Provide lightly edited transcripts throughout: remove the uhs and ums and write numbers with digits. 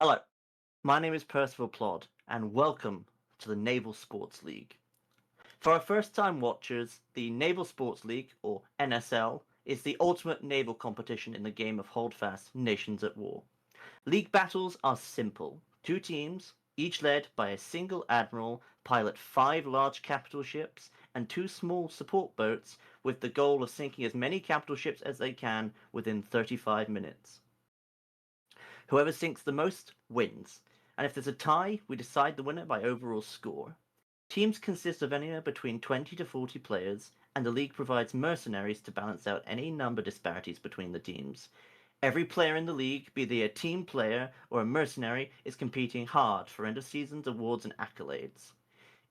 Hello, my name is Percival Plod, and welcome to the Naval Sports League. For our first time watchers, the Naval Sports League, or NSL, is the ultimate naval competition in the game of Holdfast Nations at War. League battles are simple. Two teams, each led by a single admiral, pilot 5 large capital ships and 2 small support boats with the goal of sinking as many capital ships as they can within 35 minutes. Whoever sinks the most wins, and if there's a tie, we decide the winner by overall score. Teams consist of anywhere between 20 to 40 players, and the league provides mercenaries to balance out any number disparities between the teams. Every player in the league, be they a team player or a mercenary, is competing hard for end of seasons awards and accolades.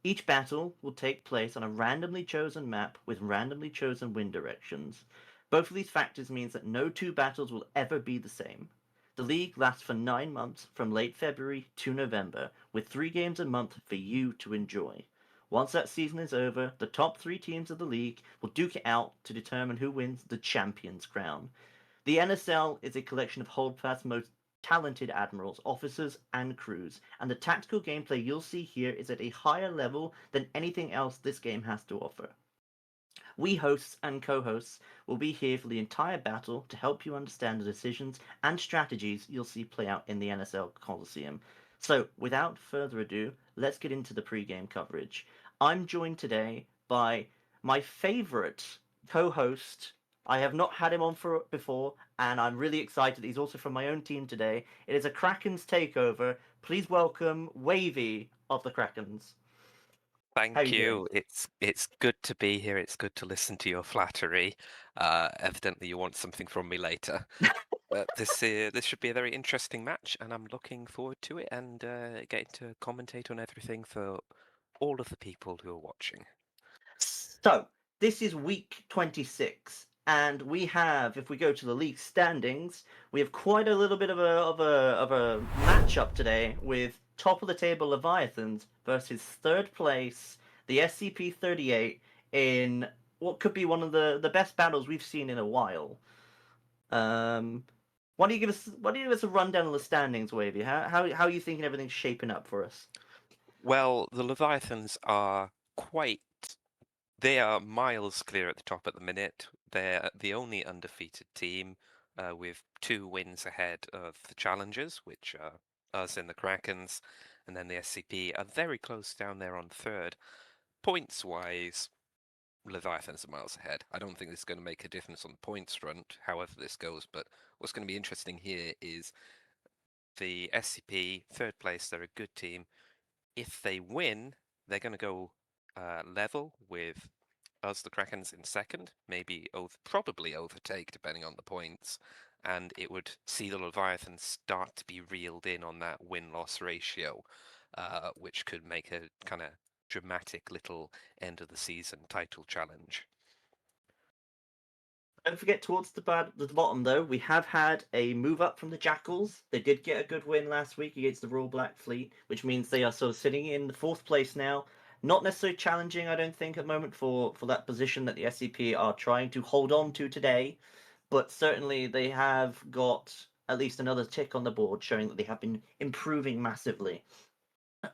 Each battle will take place on a randomly chosen map with randomly chosen wind directions. Both of these factors means that no two battles will ever be the same. The league lasts for 9 months from late February to November, with 3 games a month for you to enjoy. Once that season is over, the top 3 teams of the league will duke it out to determine who wins the champion's crown. The NSL is a collection of Holdfast's most talented admirals, officers, and crews, and the tactical gameplay you'll see here is at a higher level than anything else this game has to offer. We hosts and co-hosts will be here for the entire battle to help you understand the decisions and strategies you'll see play out in the NSL Coliseum. So, without further ado, let's get into the pre-game coverage. I'm joined today by my favorite co-host. I have not had him on for before, and I'm really excited. He's also from my own team today. It is a Kraken's takeover. Please welcome Wavy of the Krakens. How Thank you doing? you. It's good to be here. It's good to listen to your flattery. Evidently, you want something from me later. But this should be a very interesting match, and I'm looking forward to it and getting to commentate on everything for all of the people who are watching. So, this is week 26, and we have, if we go to the league standings, we have quite a little bit of a matchup today with top of the table Leviathans versus third place, the SCP38, in what could be one of the best battles we've seen in a while. Um, why don't you give us a rundown of the standings, Wavy? How are you thinking everything's shaping up for us? Well, the Leviathans are they are miles clear at the top at the minute. They're the only undefeated team, with 2 wins ahead of the challengers, which are us and the Krakens, and then the SCP are very close down there on third. Points-wise, Leviathans are miles ahead. I don't think this is going to make a difference on the points front, however this goes, but what's going to be interesting here is the SCP, third place, they're a good team. If they win, they're going to go level with us, the Krakens, in second, probably overtake depending on the points, and it would see the Leviathans start to be reeled in on that win-loss ratio, which could make a kind of dramatic little end of the season title challenge. Don't forget towards the bottom though, we have had a move up from the Jackals. They did get a good win last week against the Royal Black Fleet, which means they are sort of sitting in the 4th place now. Not necessarily challenging, I don't think, at the moment for that position that the SCP are trying to hold on to today, but certainly they have got at least another tick on the board, showing that they have been improving massively.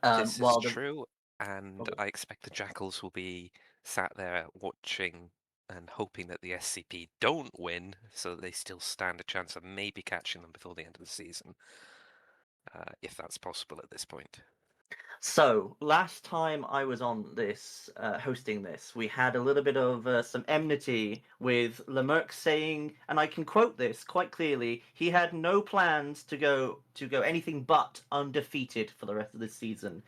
This is While the true, and I expect the Jackals will be sat there watching and hoping that the SCP don't win, so that they still stand a chance of maybe catching them before the end of the season, if that's possible at this point. So, last time I was on this, hosting this, we had a little bit of some enmity with Lemerck saying, and I can quote this quite clearly, he had no plans to go anything but undefeated for the rest of this season.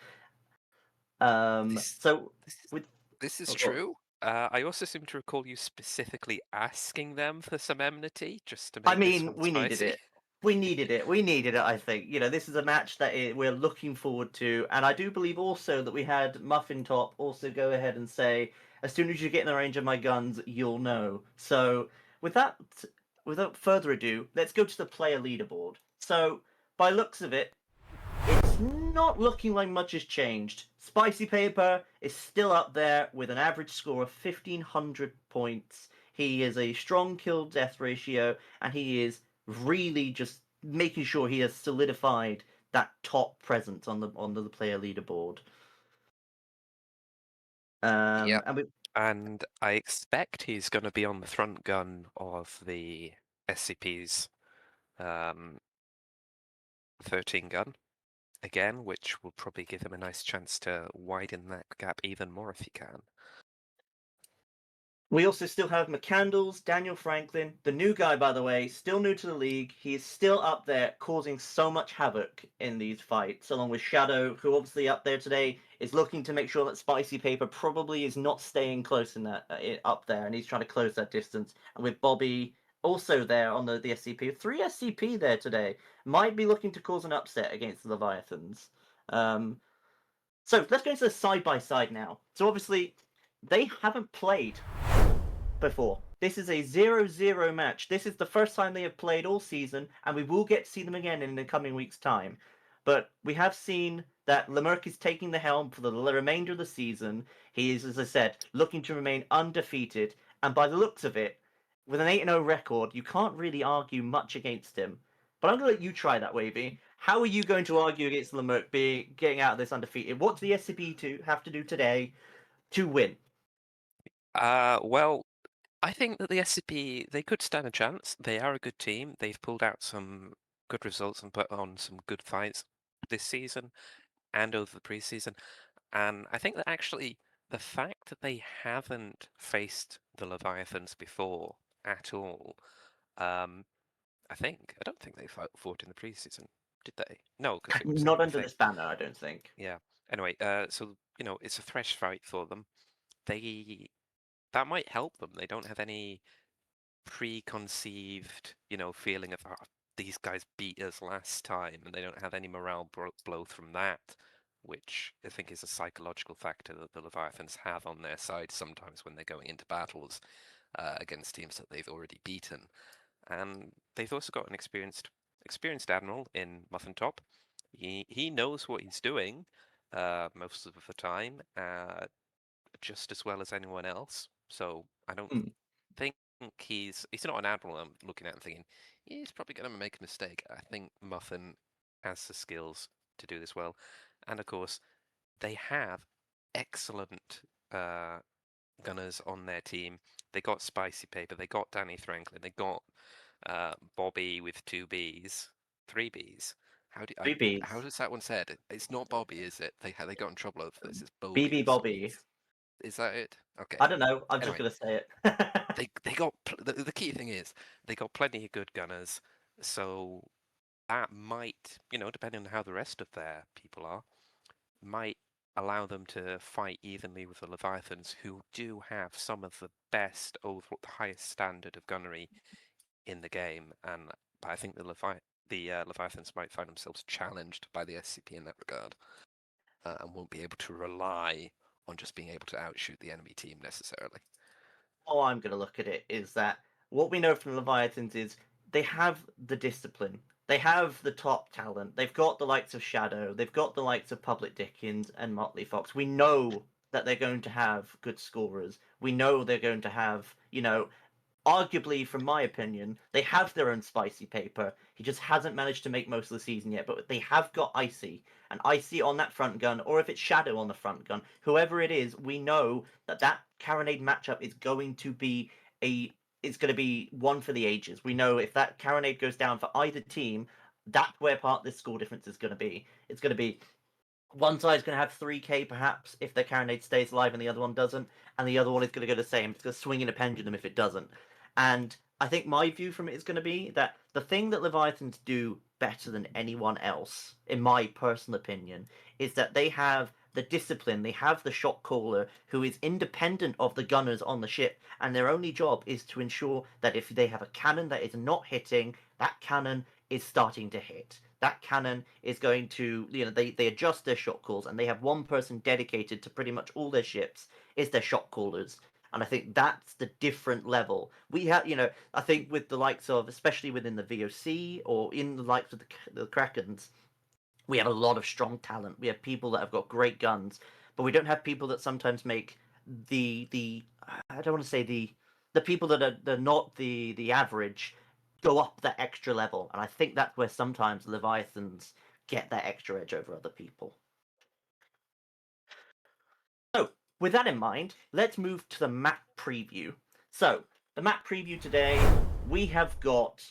This So this is with this is oh, go on. true. I also seem to recall you specifically asking them for some enmity just to I make this mean, one we needed spicy. it. We needed it. We needed it, I think. This is a match that we're looking forward to. And I do believe also that we had Muffin Top also go ahead and say, as soon as you get in the range of my guns, you'll know. So, with that, without further ado, let's go to the player leaderboard. So, by looks of it, it's not looking like much has changed. Spicy Paper is still up there with an average score of 1,500 points. He is a strong kill death ratio, and he is really just making sure he has solidified that top presence on the player leaderboard. Yep. And we And I expect he's going to be on the front gun of the SCP's 13 gun again, which will probably give him a nice chance to widen that gap even more if he can. We also still have McCandles, Daniel Franklin, the new guy, by the way, still new to the league. He is still up there causing so much havoc in these fights, along with Shadow, who obviously up there today is looking to make sure that Spicy Paper probably is not staying close in that up there, and he's trying to close that distance. And with Bobby also there on the SCP, 3 SCP there today, might be looking to cause an upset against the Leviathans. So let's go into the side by side now. So obviously, they haven't played before. This is a 0-0 match. This is the first time they have played all season, and we will get to see them again in the coming week's time. But we have seen that Lemerck is taking the helm for the remainder of the season. He is, as I said, looking to remain undefeated, and by the looks of it, with an 8-0 record, you can't really argue much against him. But I'm going to let you try that, Wavy. How are you going to argue against Lemerck being getting out of this undefeated? What do the SCP have to do today to win? Well, I think that the SCP, they could stand a chance. They are a good team. They've pulled out some good results and put on some good fights this season and over the preseason. And I think that actually the fact that they haven't faced the Leviathans before at all, I don't think they fought in the preseason, did they? No, because it was Not in the under thing. this banner, I don't think. Yeah. Anyway, so it's a fresh fight for them. They that might help them. They don't have any preconceived, feeling of these guys beat us last time, and they don't have any morale blow from that, which I think is a psychological factor that the Leviathans have on their side sometimes when they're going into battles against teams that they've already beaten. And they've also got an experienced admiral in Muffin Top. He knows what he's doing most of the time, just as well as anyone else. So I don't Hmm. think he's not an admiral I'm looking at and thinking he's probably going to make a mistake. I think Muffin has the skills to do this well, and of course they have excellent gunners on their team. They got Spicy Paper, they got Danny Franklin, they got Bobby with 2 Bs, 3 Bs. Three How Bs. does that one said? It's not Bobby, is it? They got in trouble over this. It's BB Bobies. Bobby. Is that it? Okay. I don't know. I'm just Anyway, gonna say it. they got the key thing is they got plenty of good gunners, so that might, depending on how the rest of their people are, might allow them to fight evenly with the Leviathans, who do have some of the best, over the highest standard of gunnery in the game. And but I think the Leviathans might find themselves challenged by the SCP in that regard, and won't be able to rely on just being able to outshoot the enemy team necessarily. How I'm gonna look at it is that what we know from Leviathans is they have the discipline. They have the top talent. They've got the likes of Shadow. They've got the likes of Public Dickens and Motley Fox. We know that they're going to have good scorers. We know they're going to have, arguably, from my opinion, they have their own Spicy Paper. He just hasn't managed to make most of the season yet, but they have got Icy. And Icy on that front gun, or if it's Shadow on the front gun, whoever it is, we know that that Carronade matchup is going to be it's going to be one for the ages. We know if that Carronade goes down for either team, that's where part of this score difference is going to be. It's going to be one side's going to have 3k perhaps if their Carronade stays alive and the other one doesn't, and the other one is going to go the same. It's going to swing in a pendulum if it doesn't. And I think my view from it is going to be that the thing that Leviathans do better than anyone else, in my personal opinion, is that they have the discipline, they have the shot caller who is independent of the gunners on the ship, and their only job is to ensure that if they have a cannon that is not hitting, that cannon is starting to hit. That cannon is going to, they adjust their shot calls, and they have one person dedicated to pretty much all their ships is their shot callers. And I think that's the different level. We have, I think with the likes of, especially within the VOC or in the likes of the Krakens, we have a lot of strong talent. We have people that have got great guns, but we don't have people that sometimes make the I don't want to say the people that are they're not the average go up that extra level. And I think that's where sometimes Leviathans get that extra edge over other people. So, with that in mind, let's move to the map preview. So, the map preview today, we have got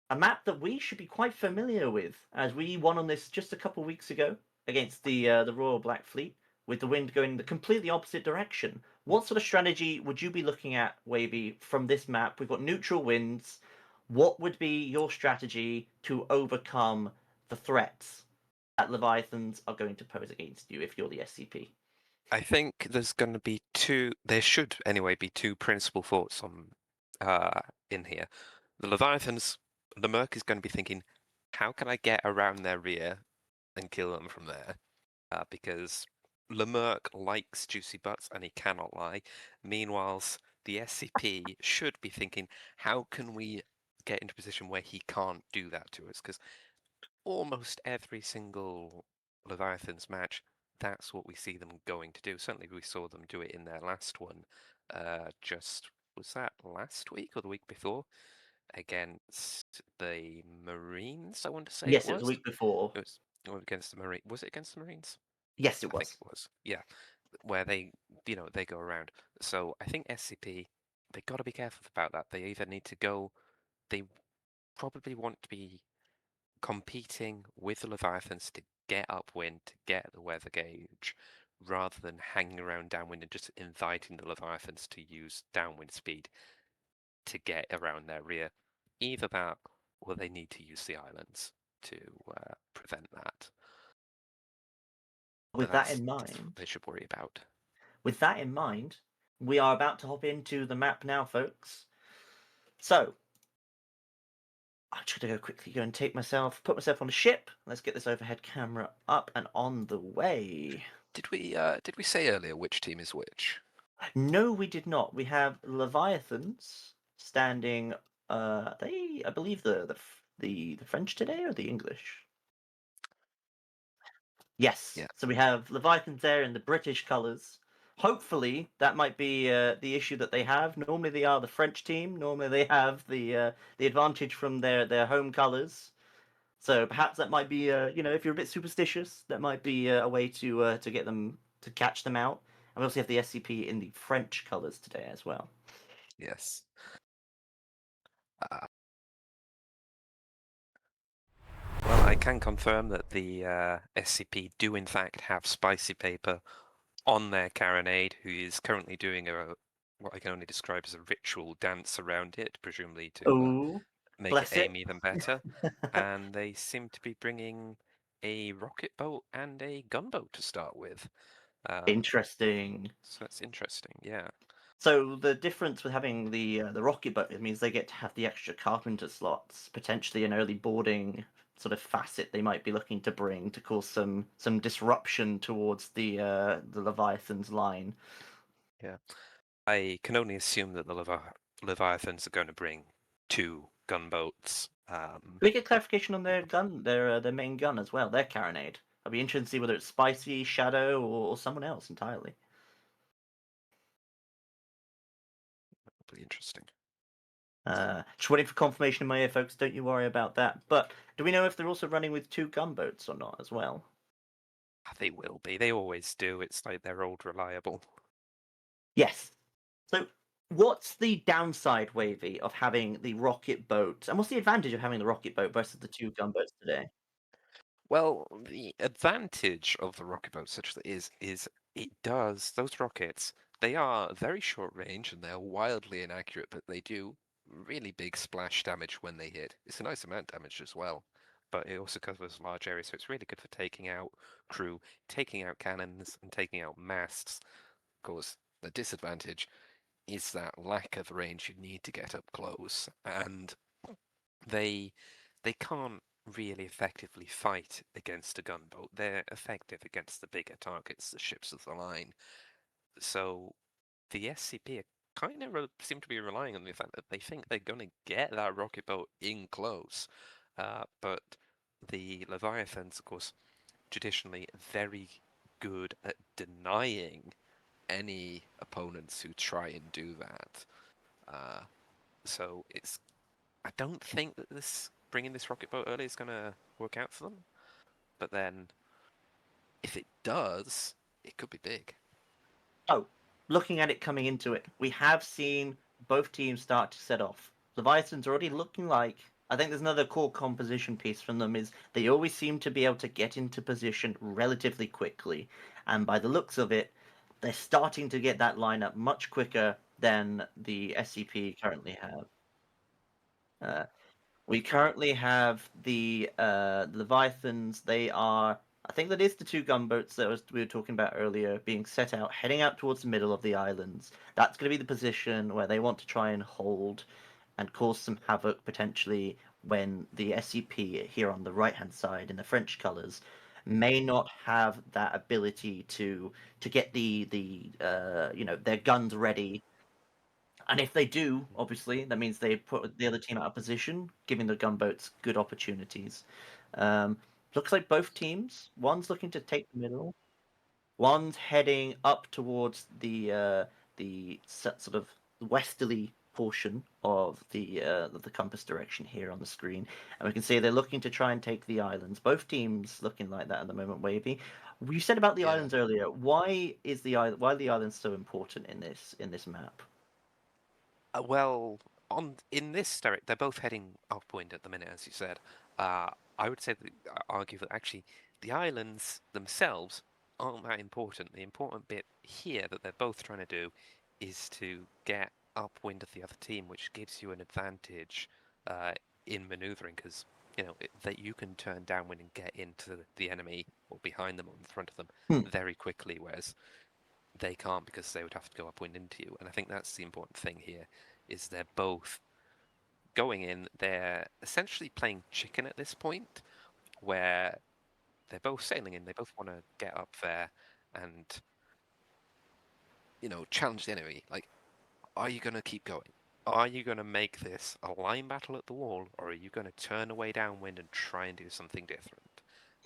a map that we should be quite familiar with, as we won on this just a couple of weeks ago against the Royal Black Fleet, with the wind going the completely opposite direction. What sort of strategy would you be looking at, Wavy, from this map? We've got neutral winds. What would be your strategy to overcome the threats that Leviathans are going to pose against you if you're the SCP? I think there's going to be there should anyway be two principal thoughts on in here. The Leviathans, the Merc is going to be thinking, how can I get around their rear and kill them from there? Because Lemerc likes juicy butts and he cannot lie. Meanwhile, the SCP should be thinking, how can we get into a position where he can't do that to us? Because almost every single Leviathans match, that's what we see them going to do. Certainly, we saw them do it in their last one. Was that last week or the week before against the Marines? I want to say it Yes, it was a was. week before. It was against the Marine. Was it against the Marines? Yes, it I think was. it was. Yeah, where they go around. So I think SCP, they got to be careful about that. They either need to go. They probably want to be competing with the Leviathans to get upwind, to get the weather gauge, rather than hanging around downwind and just inviting the Leviathans to use downwind speed to get around their rear. Either that, or they need to use the islands to prevent that. But With that in that's what mind, they should worry about. we are about to hop into the map now, folks. So, I'm just gonna go and put myself on a ship. Let's get this overhead camera up and on the way. Did we say earlier which team is which? No, we did not. We have Leviathans standing. I believe the French today or the English. Yes. Yeah. So we have Leviathans there in the British colours. Hopefully, that might be the issue that they have. Normally, they are the French team. Normally, they have the advantage from their home colours. So perhaps that might be if you're a bit superstitious, that might be a way to get them to catch them out. And we also have the SCP in the French colours today as well. Yes. Uh, well, I can confirm that the SCP do in fact have spicy paper on their carronade, who is currently doing what I can only describe as a ritual dance around it, presumably to Oh, make it bless it. aim even better. And they seem to be bringing a rocket boat and a gunboat to start with. Interesting. So that's interesting. Yeah. So the difference with having the rocket boat, it means they get to have the extra carpenter slots, potentially an early boarding sort of facet they might be looking to bring to cause some disruption towards the Leviathan's line. Yeah. I can only assume that the Leviathans are going to bring two gunboats. Can we get clarification on their gun, their main gun as well, their carronade? I'd be interested to see whether it's Spicy, Shadow, or someone else entirely. Pretty interesting. Just waiting for confirmation in my ear, folks. Don't you worry about that. But do we know if they're also running with two gunboats or not as well? They will be. They always do. It's like they're old reliable. Yes. So, what's the downside, Wavy, of having the rocket boat? And what's the advantage of having the rocket boat versus the two gunboats today? Well, the advantage of the rocket boat such that is those rockets, they are very short range and they're wildly inaccurate, but they do really big splash damage when they hit. It's a nice amount of damage as well, but it also covers large areas, so it's really good for taking out crew, taking out cannons, and taking out masts. Of course, the disadvantage is that lack of range you need to get up close, and they they can't really effectively fight against a gunboat. They're effective against the bigger targets, the ships of the line. So the SCP kind of seem to be relying on the fact that they think they're going to get that rocket boat in close. But the Leviathans, of course, traditionally very good at denying any opponents who try and do that. Uh, so I don't think that this bringing this rocket boat early is going to work out for them. but then if it does, it could be big. Oh, looking at it coming into it, we have seen both teams start to set off. Leviathan's already looking like. I think there's another core composition piece from them is they always seem to be able to get into position relatively quickly, and by the looks of it, they're starting to get that lineup much quicker than the SCP currently have. Uh, we currently have the Leviathans. They are, I think that is the two gunboats that we were talking about earlier, being set out, heading out towards the middle of the islands. That's going to be the position where they want to try and hold and cause some havoc potentially when the SCP here on the right-hand side in the French colours may not have that ability to get the their guns ready, and if they do, obviously, that means they put the other team out of position, giving the gunboats good opportunities. Um, Looks like both teams. One's looking to take the middle. One's heading up towards sort of westerly portion of the compass direction here on the screen, and we can see they're looking to try and take the islands. Both teams looking like that at the moment. Wavy, you said about the Yeah. islands earlier. Why are the islands so important in this map? Well, on in this direct, they're both heading upwind at the minute, as you said. Uh, I would say that argue that actually the islands themselves aren't that important. The important bit here that they're both trying to do is to get upwind of the other team, which gives you an advantage uh, in maneuvering because that you can turn downwind and get into the enemy or behind them or in front of them Hmm. very quickly, whereas they can't because they would have to go upwind into you. And I think that's the important thing here is they're both going in. They're essentially playing chicken at this point, where they're both sailing in. They both want to get up there and challenge the enemy. Like, are you going to keep going? Are you going to make this a line battle at the wall, or are you going to turn away downwind and try and do something different?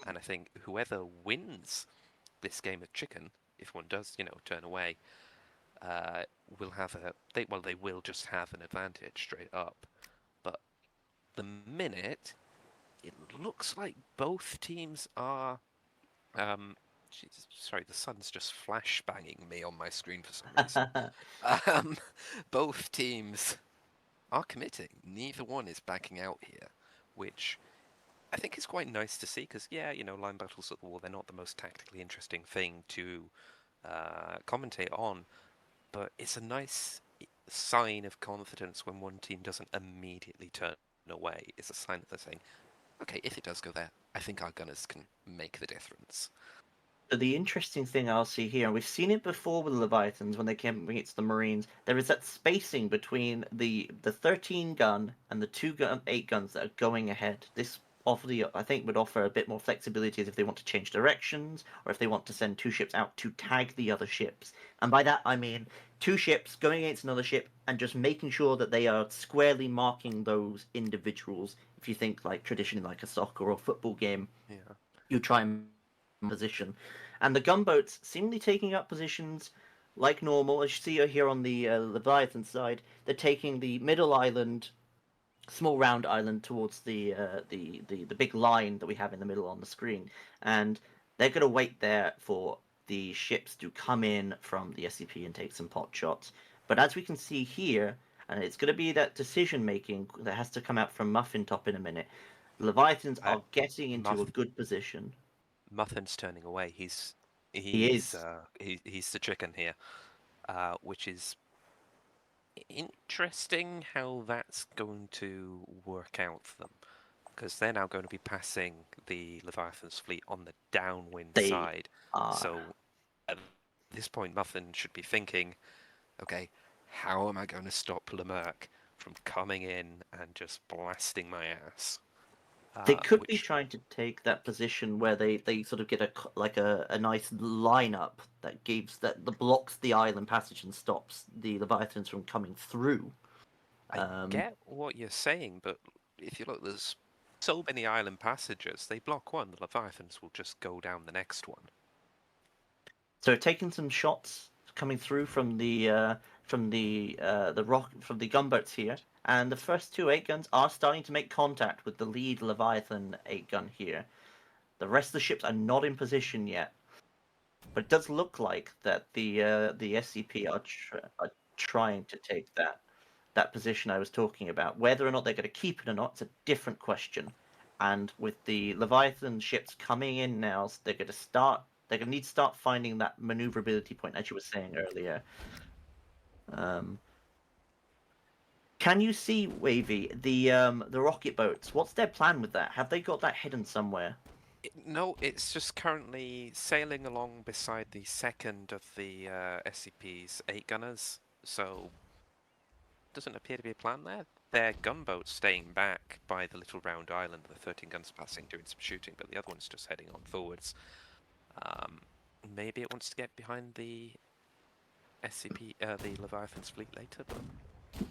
And I think whoever wins this game of chicken, if one does, turn away, uh, will have they will just have an advantage straight up. But the minute it looks like both teams are Jesus, sorry, the sun's just flash banging me on my screen for some reason. Um, both teams are committing. Neither one is backing out here, which I think is quite nice to see because, yeah, line battles at the wall, they're not the most tactically interesting thing to commentate on, but it's a nice sign of confidence when one team doesn't immediately turn away. It's a sign that they're saying, okay, if it does go there, I think our gunners can make the difference. The interesting thing I'll see here, and we've seen it before with the Leviathans when they came against the Marines, there is that spacing between the 13 gun and the 8 guns that are going ahead. This I think would offer a bit more flexibility if they want to change directions or if they want to send two ships out to tag the other ships. And by that I mean two ships going against another ship and just making sure that they are squarely marking those individuals. If you think like traditionally like a soccer or football game, Yeah. you try and position. And the gunboats seemingly taking up positions like normal. As you see here on the Leviathan side, they're taking the middle island, small round island, towards the big line that we have in the middle on the screen, and they're going to wait there for the ships to come in from the SCP and take some pot shots. But as we can see here, and it's going to be that decision making that has to come out from Muffin Top in a minute. Leviathans Uh, are getting into a Muff good position. Muffin's turning away. He is. He's the chicken here, which is interesting how that's going to work out for them because they're now going to be passing the Leviathan's fleet on the downwind They side. are. So at this point, Muffin should be thinking, okay, how am I going to stop Lemerck from coming in and just blasting my ass? They could be Which trying to take that position where they sort of get a nice lineup that blocks the island passage and stops the Leviathans from coming through. I Um, get what you're saying, but if you look, there's so many island passages. They block one, the Leviathans will just go down the next one. so taking some shots coming through from the gunboats here, and the first two 8 guns are starting to make contact with the lead Leviathan 8 gun here. The rest of the ships are not in position yet, but it does look like that the SCP are trying to take that position I was talking about. Whether or not they're going to keep it or not, it's a different question. And with the Leviathan ships coming in now, they're going to start. They're going to need to start finding that maneuverability point, as you were saying earlier. Can you see, Wavy, the rocket boats? What's their plan with that? Have they got that hidden somewhere? No, it's just currently sailing along beside the second of the SCP's 8 gunners, so doesn't appear to be a plan there. Their gunboat's staying back by the little round island, the 13 guns passing, doing some shooting, but the other one's just heading on forwards. Maybe it wants to get behind the SCP, the Leviathan's fleet later, but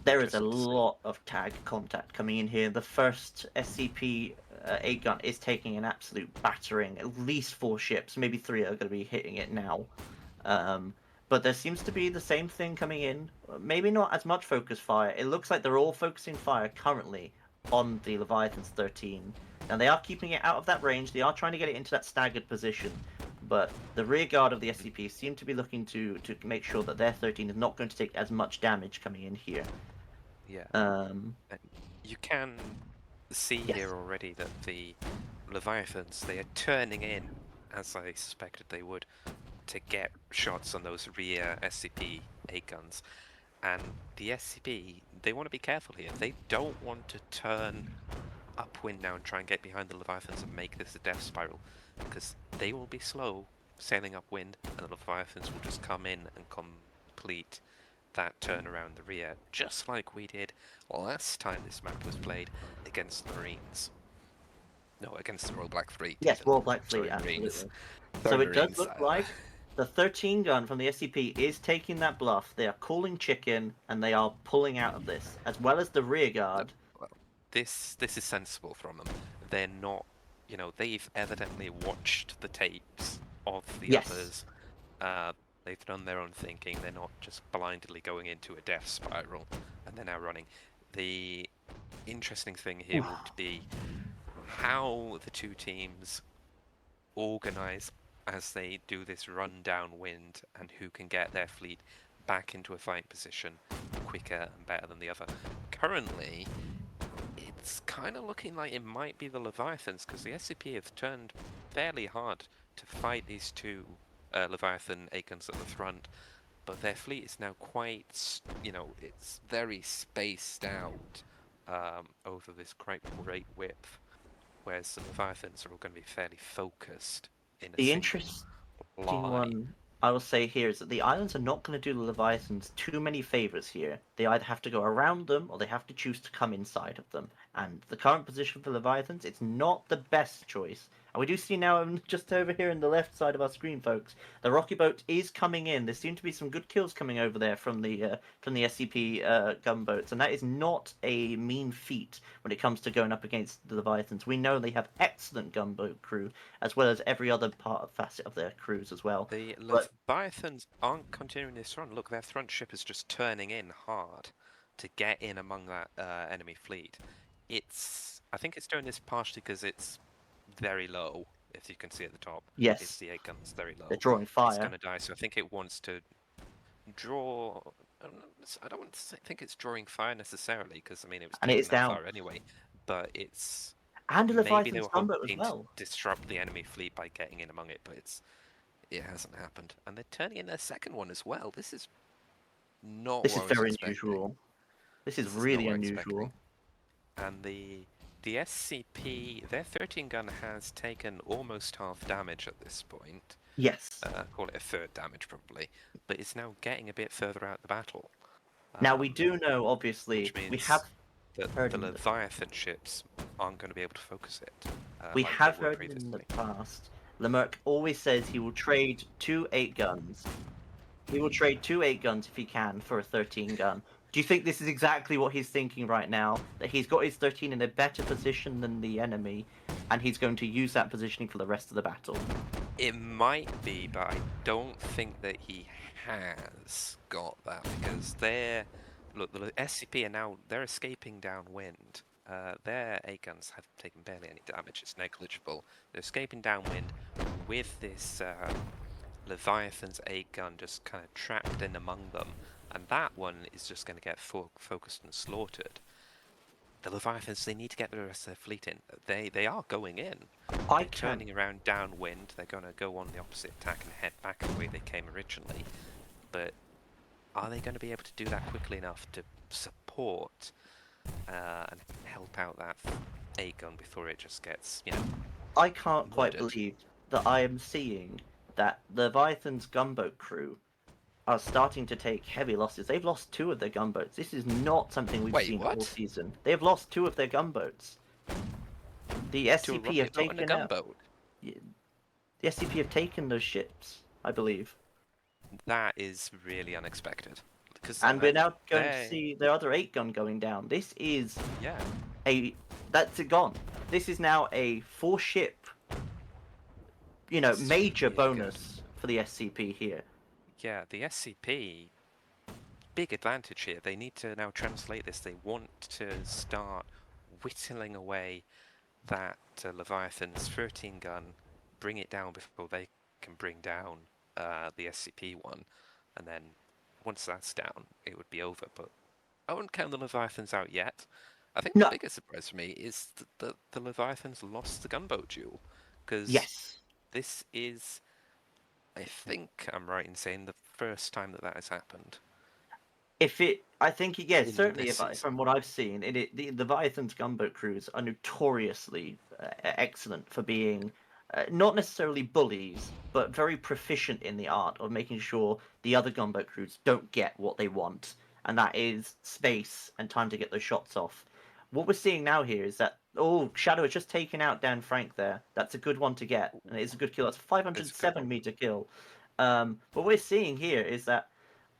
There is a interesting to see. lot of tag contact coming in here. The first SCP 8 gun is taking an absolute battering. At least 4 ships, maybe 3 are going to be hitting it now. But there seems to be the same thing coming in. Maybe not as much focus fire. It looks like they're all focusing fire currently on the Leviathan's 13. Now they are keeping it out of that range. They are trying to get it into that staggered position. But the rear guard of the SCP seem to be looking to make sure that their 13 is not going to take as much damage coming in here. Yeah. Um, You can see yes. here already that the Leviathans, they are turning in, as I suspected they would, to get shots on those rear SCP-8 guns. And the SCP, they want to be careful here. They don't want to turn upwind now and try and get behind the Leviathans and make this a death spiral, because they will be slow sailing upwind, and the Leviathans will just come in and complete that turn around the rear, just like we did last time this map was played against the Marines. No, against the Royal Black Fleet. Yes, Even. Royal Black Fleet, Sorry, Marines. absolutely. Sorry, So it does Marines. look like the 13 gun from the SCP is taking that bluff. They are calling chicken and they are pulling out of this, as well as the rear guard. Well, this is sensible from them. They're not, they've evidently watched the tapes of the Yes. others. They've done their own thinking. They're not just blindly going into a death spiral and they're now running. The interesting thing here would be how the two teams organize as they do this run downwind and who can get their fleet back into a fight position quicker and better than the other. Currently, it's kind of looking like it might be the Leviathans, because the SCP have turned fairly hard to fight these two Leviathan 8 guns at the front, but their fleet is now quite, it's very spaced out over this quite great width, whereas the Leviathans are all going to be fairly focused in a The single interesting line. one I will say here is that the islands are not going to do the Leviathans too many favors here. They either have to go around them or they have to choose to come inside of them. And the current position for Leviathans, it's not the best choice. And we do see now, just over here in the left side of our screen, folks, the rocket boat is coming in. There seem to be some good kills coming over there from the SCP gunboats, and that is not a mean feat when it comes to going up against the Leviathans. We know they have excellent gunboat crew, as well as every other facet of their crews as well. The But Leviathans aren't continuing this run. Look, their front ship is just turning in hard to get in among that enemy fleet. I think it's doing this partially because it's very low, if you can see at the top. yes, It's the 8 guns, very low. they're drawing It's fire. going to die, so I think it wants to draw... I don't think it's drawing fire necessarily, because, I mean, it was And it taking is that down. far anyway, but it's... And a Maybe they Leviathan's were gunboat as hoping well. to disrupt the enemy fleet by getting in among it, but it hasn't happened. And they're turning in their second one as well. This is not This what is I was very expecting. unusual. This is This is not really what I was expecting. unusual. And the SCP, their 13 gun has taken almost half damage at this point. Yes. Call it a third damage probably, but it's now getting a bit further out the battle. Now we do know, obviously, Which means we have that heard the in the, Leviathan ships aren't going to be able to focus it. we Like they have were heard in the previously. past. Lemerck always says he will trade 2 8 guns. He will trade 2 8 guns if he can for a 13 gun. Do you think this is exactly what he's thinking right now? That he's got his 13 in a better position than the enemy, and he's going to use that positioning for the rest of the battle? It might be, but I don't think that he has got that, because the SCP are now, they're escaping downwind. their 8 guns have taken barely any damage. It's negligible. They're escaping downwind with this Leviathan's 8 gun just kind of trapped in among them, and that one is just going to get focused and slaughtered. The Leviathans, they need to get the rest of their fleet in. They are going in. I They're can turning around downwind. They're going to go on the opposite tack and head back the way they came originally. But are they going to be able to do that quickly enough to support and help out that 8 gun before it just gets, I can't quite murdered? believe that I am seeing that the Leviathan's gunboat crew are starting to take heavy losses. They've lost 2 of their gunboats. This is not something we've Wait, seen all what? season. They've lost 2 of their gunboats. The To a SCP have rocket boat and a taken out. gunboat? The SCP have taken those ships, I believe. That is really unexpected. Because And we're now going to they, see their other 8 gun going down. This is yeah, that's it gone. This is now a 4 ship, this is major really bonus good. for the SCP here. Yeah, the SCP, big advantage here. They need to now translate this. They want to start whittling away that Leviathan's 13 gun, bring it down before they can bring down the SCP one, and then once that's down, it would be over. But I wouldn't count the Leviathans out yet. I think the No, biggest surprise for me is that the Leviathans lost the gunboat duel, because yes. this is, I think I'm right in saying, the first time that has happened I think, yeah, in certainly this from season. what I've seen, the Leviathan's gunboat crews are notoriously excellent for being not necessarily bullies, but very proficient in the art of making sure the other gunboat crews don't get what they want, and that is space and time to get those shots off. What we're seeing now here is that Shadow has just taken out Dan Frank there. That's a good one to get, and it's a good kill. That's a It's a good one. 507-meter kill. What we're seeing here is that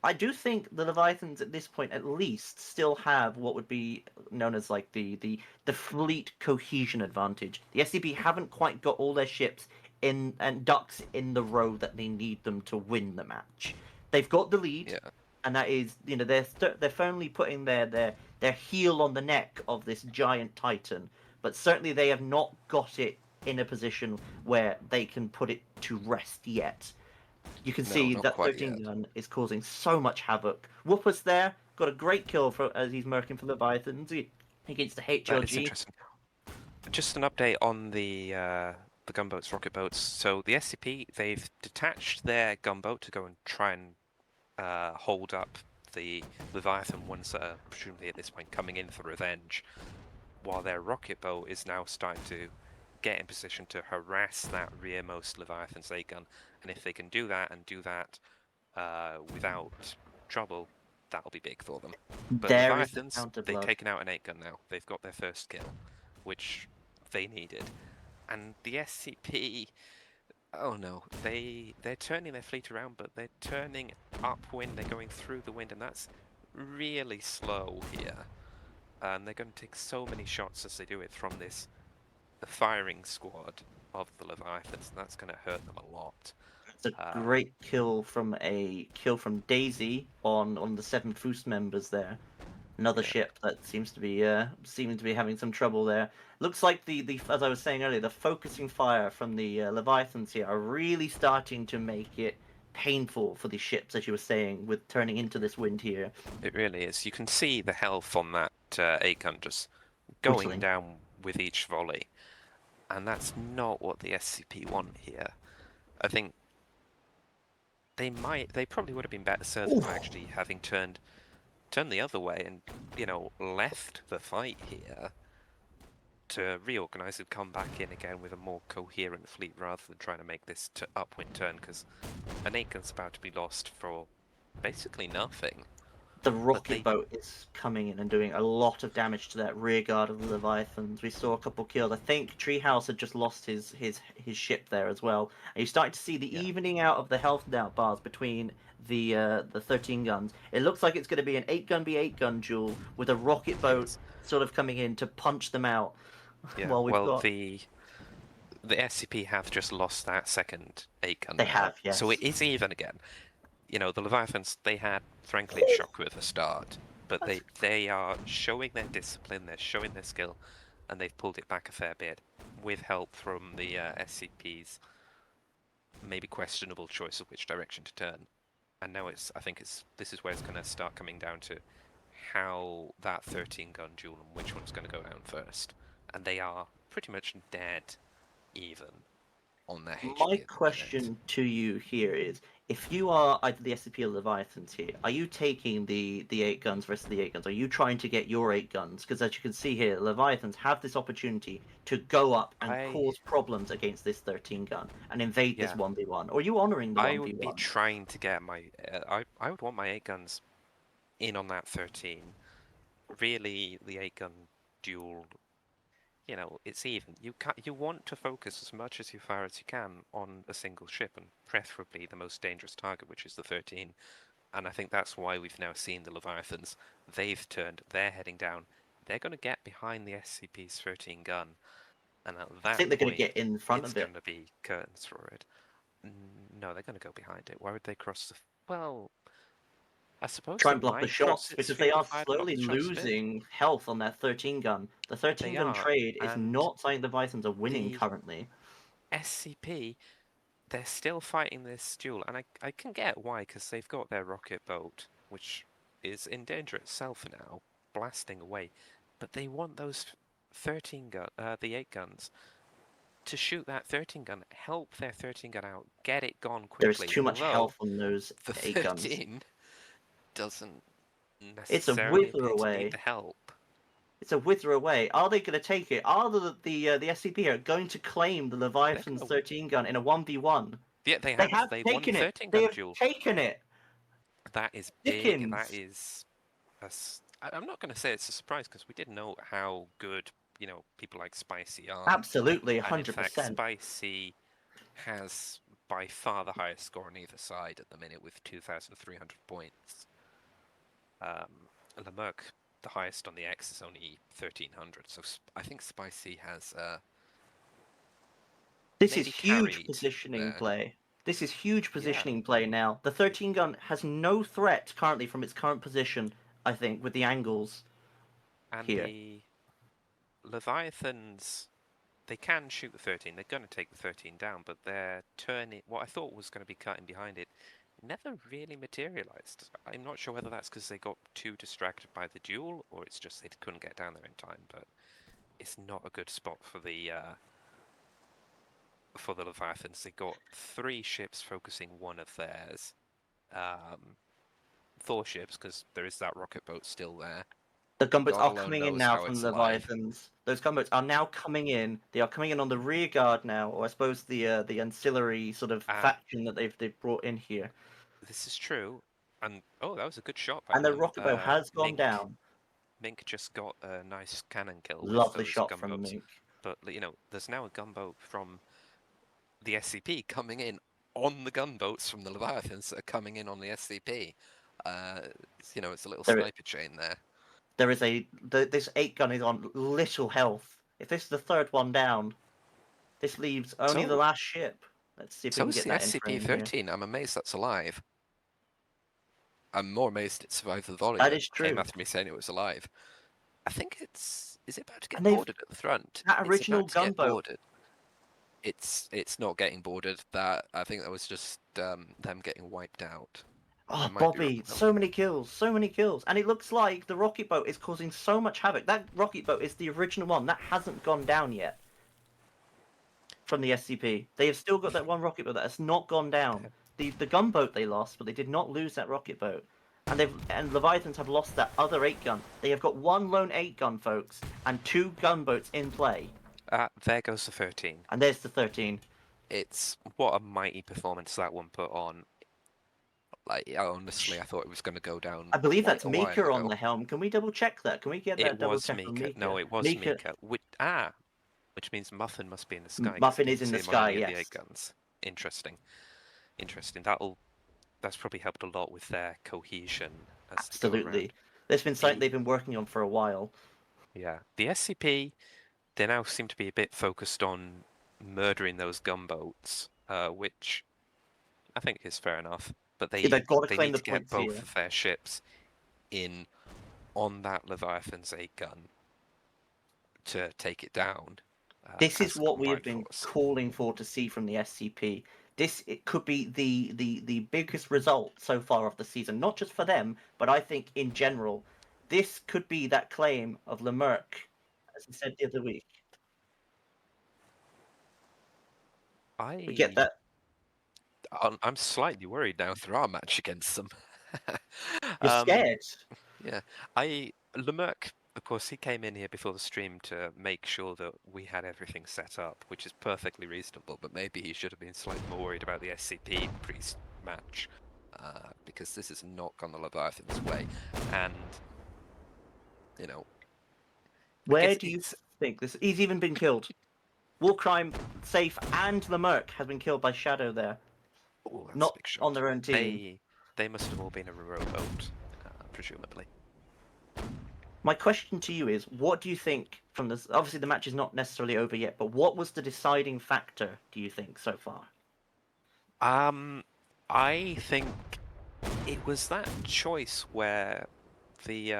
I do think the Leviathans at this point at least still have what would be known as like the fleet cohesion advantage. The SCP haven't quite got all their ships in and ducks in the row that they need them to win the match. They've got the lead, Yeah. and that is they're firmly putting their heel on the neck of this giant titan. But certainly they have not got it in a position where they can put it to rest yet. You can No, see not that quite 13 yet. gun is causing so much havoc. Whooper's there, got a great kill as he's murking for Leviathans against the That is HLG. interesting. Just an update on the gunboats, rocket boats. So the SCP, they've detached their gunboat to go and try and hold up the Leviathan ones that are presumably at this point coming in for revenge, while their rocket boat is now starting to get in position to harass that rearmost Leviathan's 8 gun. And if they can do that and do that without trouble, that'll be big for them. But There is the Leviathans, counter they've blood. taken out an 8 gun now. They've got their first kill, which they needed. And the SCP, oh no, they're turning their fleet around, but they're turning upwind. They're going through the wind, and that's really slow here. And they're going to take so many shots as they do it from the firing squad of the Leviathans, and that's going to hurt them a lot. It's a great kill from Daisy on the 7 Foos members there. Another Yeah. ship that seems to be having some trouble there. Looks like the as I was saying earlier, the focusing fire from the Leviathans here are really starting to make it painful for the ships, as you were saying, with turning into this wind here. It really is. You can see the health on that 8 gun just going Whittling. down with each volley, and that's not what the SCP want here. I think they probably would have been better served Ooh. from actually having turned the other way and, left the fight here to reorganize and come back in again with a more coherent fleet rather than trying to make this upwind turn, because an 8 gun's about to be lost for basically nothing. The rocket boat is coming in and doing a lot of damage to that rear guard of the Leviathans. We saw a couple killed. I think Treehouse had just lost his ship there as well. And you're starting to see the evening out of the health bars between the 13 guns. It looks like it's going to be an 8 gun v 8 gun duel with a rocket boat sort of coming in to punch them out. Yeah, Well, the SCP have just lost that second 8 gun They now, have, yes. so it is even again. The Leviathans, they had, frankly, a shocker at the start. But they are showing their discipline, they're showing their skill, and they've pulled it back a fair bit with help from the SCP's maybe questionable choice of which direction to turn. And now this is where it's going to start coming down to how that 13 gun duel and which one's going to go down first. And they are pretty much dead even on their HP My at the minute. question to you here is, if you are either the SCP or Leviathans here, are you taking the 8 guns versus the 8 guns? Are you trying to get your 8 guns? Because as you can see here, Leviathans have this opportunity to go up and cause problems against this 13 gun and invade this 1v1. Or are you honouring the I would be 1v1? trying to get my... I would want my 8 guns in on that 13. Really, the 8 gun duel, you know, it's even. You want to focus as much as you far as you can on a single ship, and preferably the most dangerous target, which is the 13. And I think that's why we've now seen the Leviathans. They've turned, they're heading down. They're going to get behind the SCP's 13 gun, and at I that think they're going to point, get in front it's of it. going to be curtains for it. No, they're going to go behind it. Why would they cross the... Well, I suppose Try they and block the might cross shots its because they field are of fire to block slowly the shots of it. losing health on that 13 gun. The 13 They gun are, trade is and not something the Leviathans are winning the currently. SCP, they're still fighting this duel, and I can get why, because they've got their rocket boat, which is in danger itself now, blasting away. But they want those 13 gun, the 8 guns, to shoot that 13 gun, help their 13 gun out, get it gone There is quickly. too much Although health on those the 8 guns. 13 doesn't It's a necessarily wither appear to need away. the help. It's a wither away. Are they going to take it? Are the SCP are going to claim the Leviathan's 13 gun in a 1v1? Yeah, they They have. have They won the taken it. 13 They gun have duel. taken it. That is big. That Dickens. is. I'm not going to say it's a surprise because we didn't know how good, you know, people like Spicy are. Absolutely, And in fact, 100%. Spicy has by far the highest score on either side at the minute with 2,300 points. Lamerck, the highest on the X, is only 1,300. So I think Spicy has. This is Maybe huge carried positioning there. play. This is huge Yeah. positioning play now. The 13 gun has no threat currently from its current position, I think, with the angles And here. the Leviathans, they can shoot the 13. They're going to take the 13 down, but they're turning. What I thought was going to be cutting behind it never really materialized. I'm not sure whether that's because they got too distracted by the duel, or it's just they couldn't get down there in time. But it's not a good spot for the Leviathans. They got 3 ships focusing one of theirs. Thor ships, because there is that rocket boat still there. The gunboats God are alone coming in knows now how from it's the alive. Leviathans. Those gunboats are now coming in. They are coming in on the rear guard now, or I suppose the ancillary sort of faction that they've brought in here. This is true. And oh, that was a good shot by And the them. rocket boat has gone down. Mink just got a nice cannon kill with Lovely those shot from gunboats. Mink. But you know, there's now a gunboat from the SCP coming in on the gunboats from the Leviathans that are coming in on the SCP. You know, it's a little sniper chain there. There is this 8 gun is on little health. If this is the 3rd one down, this leaves only the last ship. Let's see if we can get that in frame here. SCP-13. I'm amazed that's alive. I'm more amazed it survived the volley That is came true. after me saying it was alive. I think is it about to get And boarded at the front? that It's original about to get gunboat. boarded. It's not getting boarded. That I think that was just them getting wiped out. Oh, Bobby, so many kills, and it looks like the rocket boat is causing so much havoc. That rocket boat is the original one that hasn't gone down yet from the SCP. They have still got that one rocket boat that has not gone down. The gunboat they lost, but they did not lose that rocket boat. And Leviathans have lost that other 8 gun. They have got one lone 8 gun, folks, and 2 gunboats in play. There goes the 13. And there's the 13. It's what a mighty performance that one put on. Like, honestly, I thought it was going to go down. I believe that's a while Mika ago. on the helm. Can we double check that? Can we get that double check Mika. on Mika? No, it was Mika. Which means Muffin must be in the sky. Muffin is in the sky, yes. The 8 guns. Interesting. That's probably helped a lot with their cohesion. Absolutely. There's been something they've been working on for a while. Yeah. The SCP, they now seem to be a bit focused on murdering those gunboats, which I think is fair enough. But they they've got to claim need the to get points both here. of their ships in on that Leviathan's 8 gun to take it down. This is As a what we have combined been force. calling for to see from the SCP. It could be the biggest result so far of the season, not just for them, but I think in general. This could be that claim of Lemerck, as he said the other week. We get that. I'm slightly worried now through our match against them. You're scared. Yeah, Lemerck, of course, he came in here before the stream to make sure that we had everything set up, which is perfectly reasonable. But maybe he should have been slightly more worried about the SCP pre-match, because this has not gone the Leviathan's way, and you know, I Where guess do you it's. think this? He's even been killed. Warcrime, Safe, and Lemerck has been killed by Shadow there, Oh, that's a not big on shot. their own team. They must have all been a rowboat, presumably. My question to you is, what do you think from this? Obviously, the match is not necessarily over yet, but what was the deciding factor, do you think, so far? I think it was that choice where the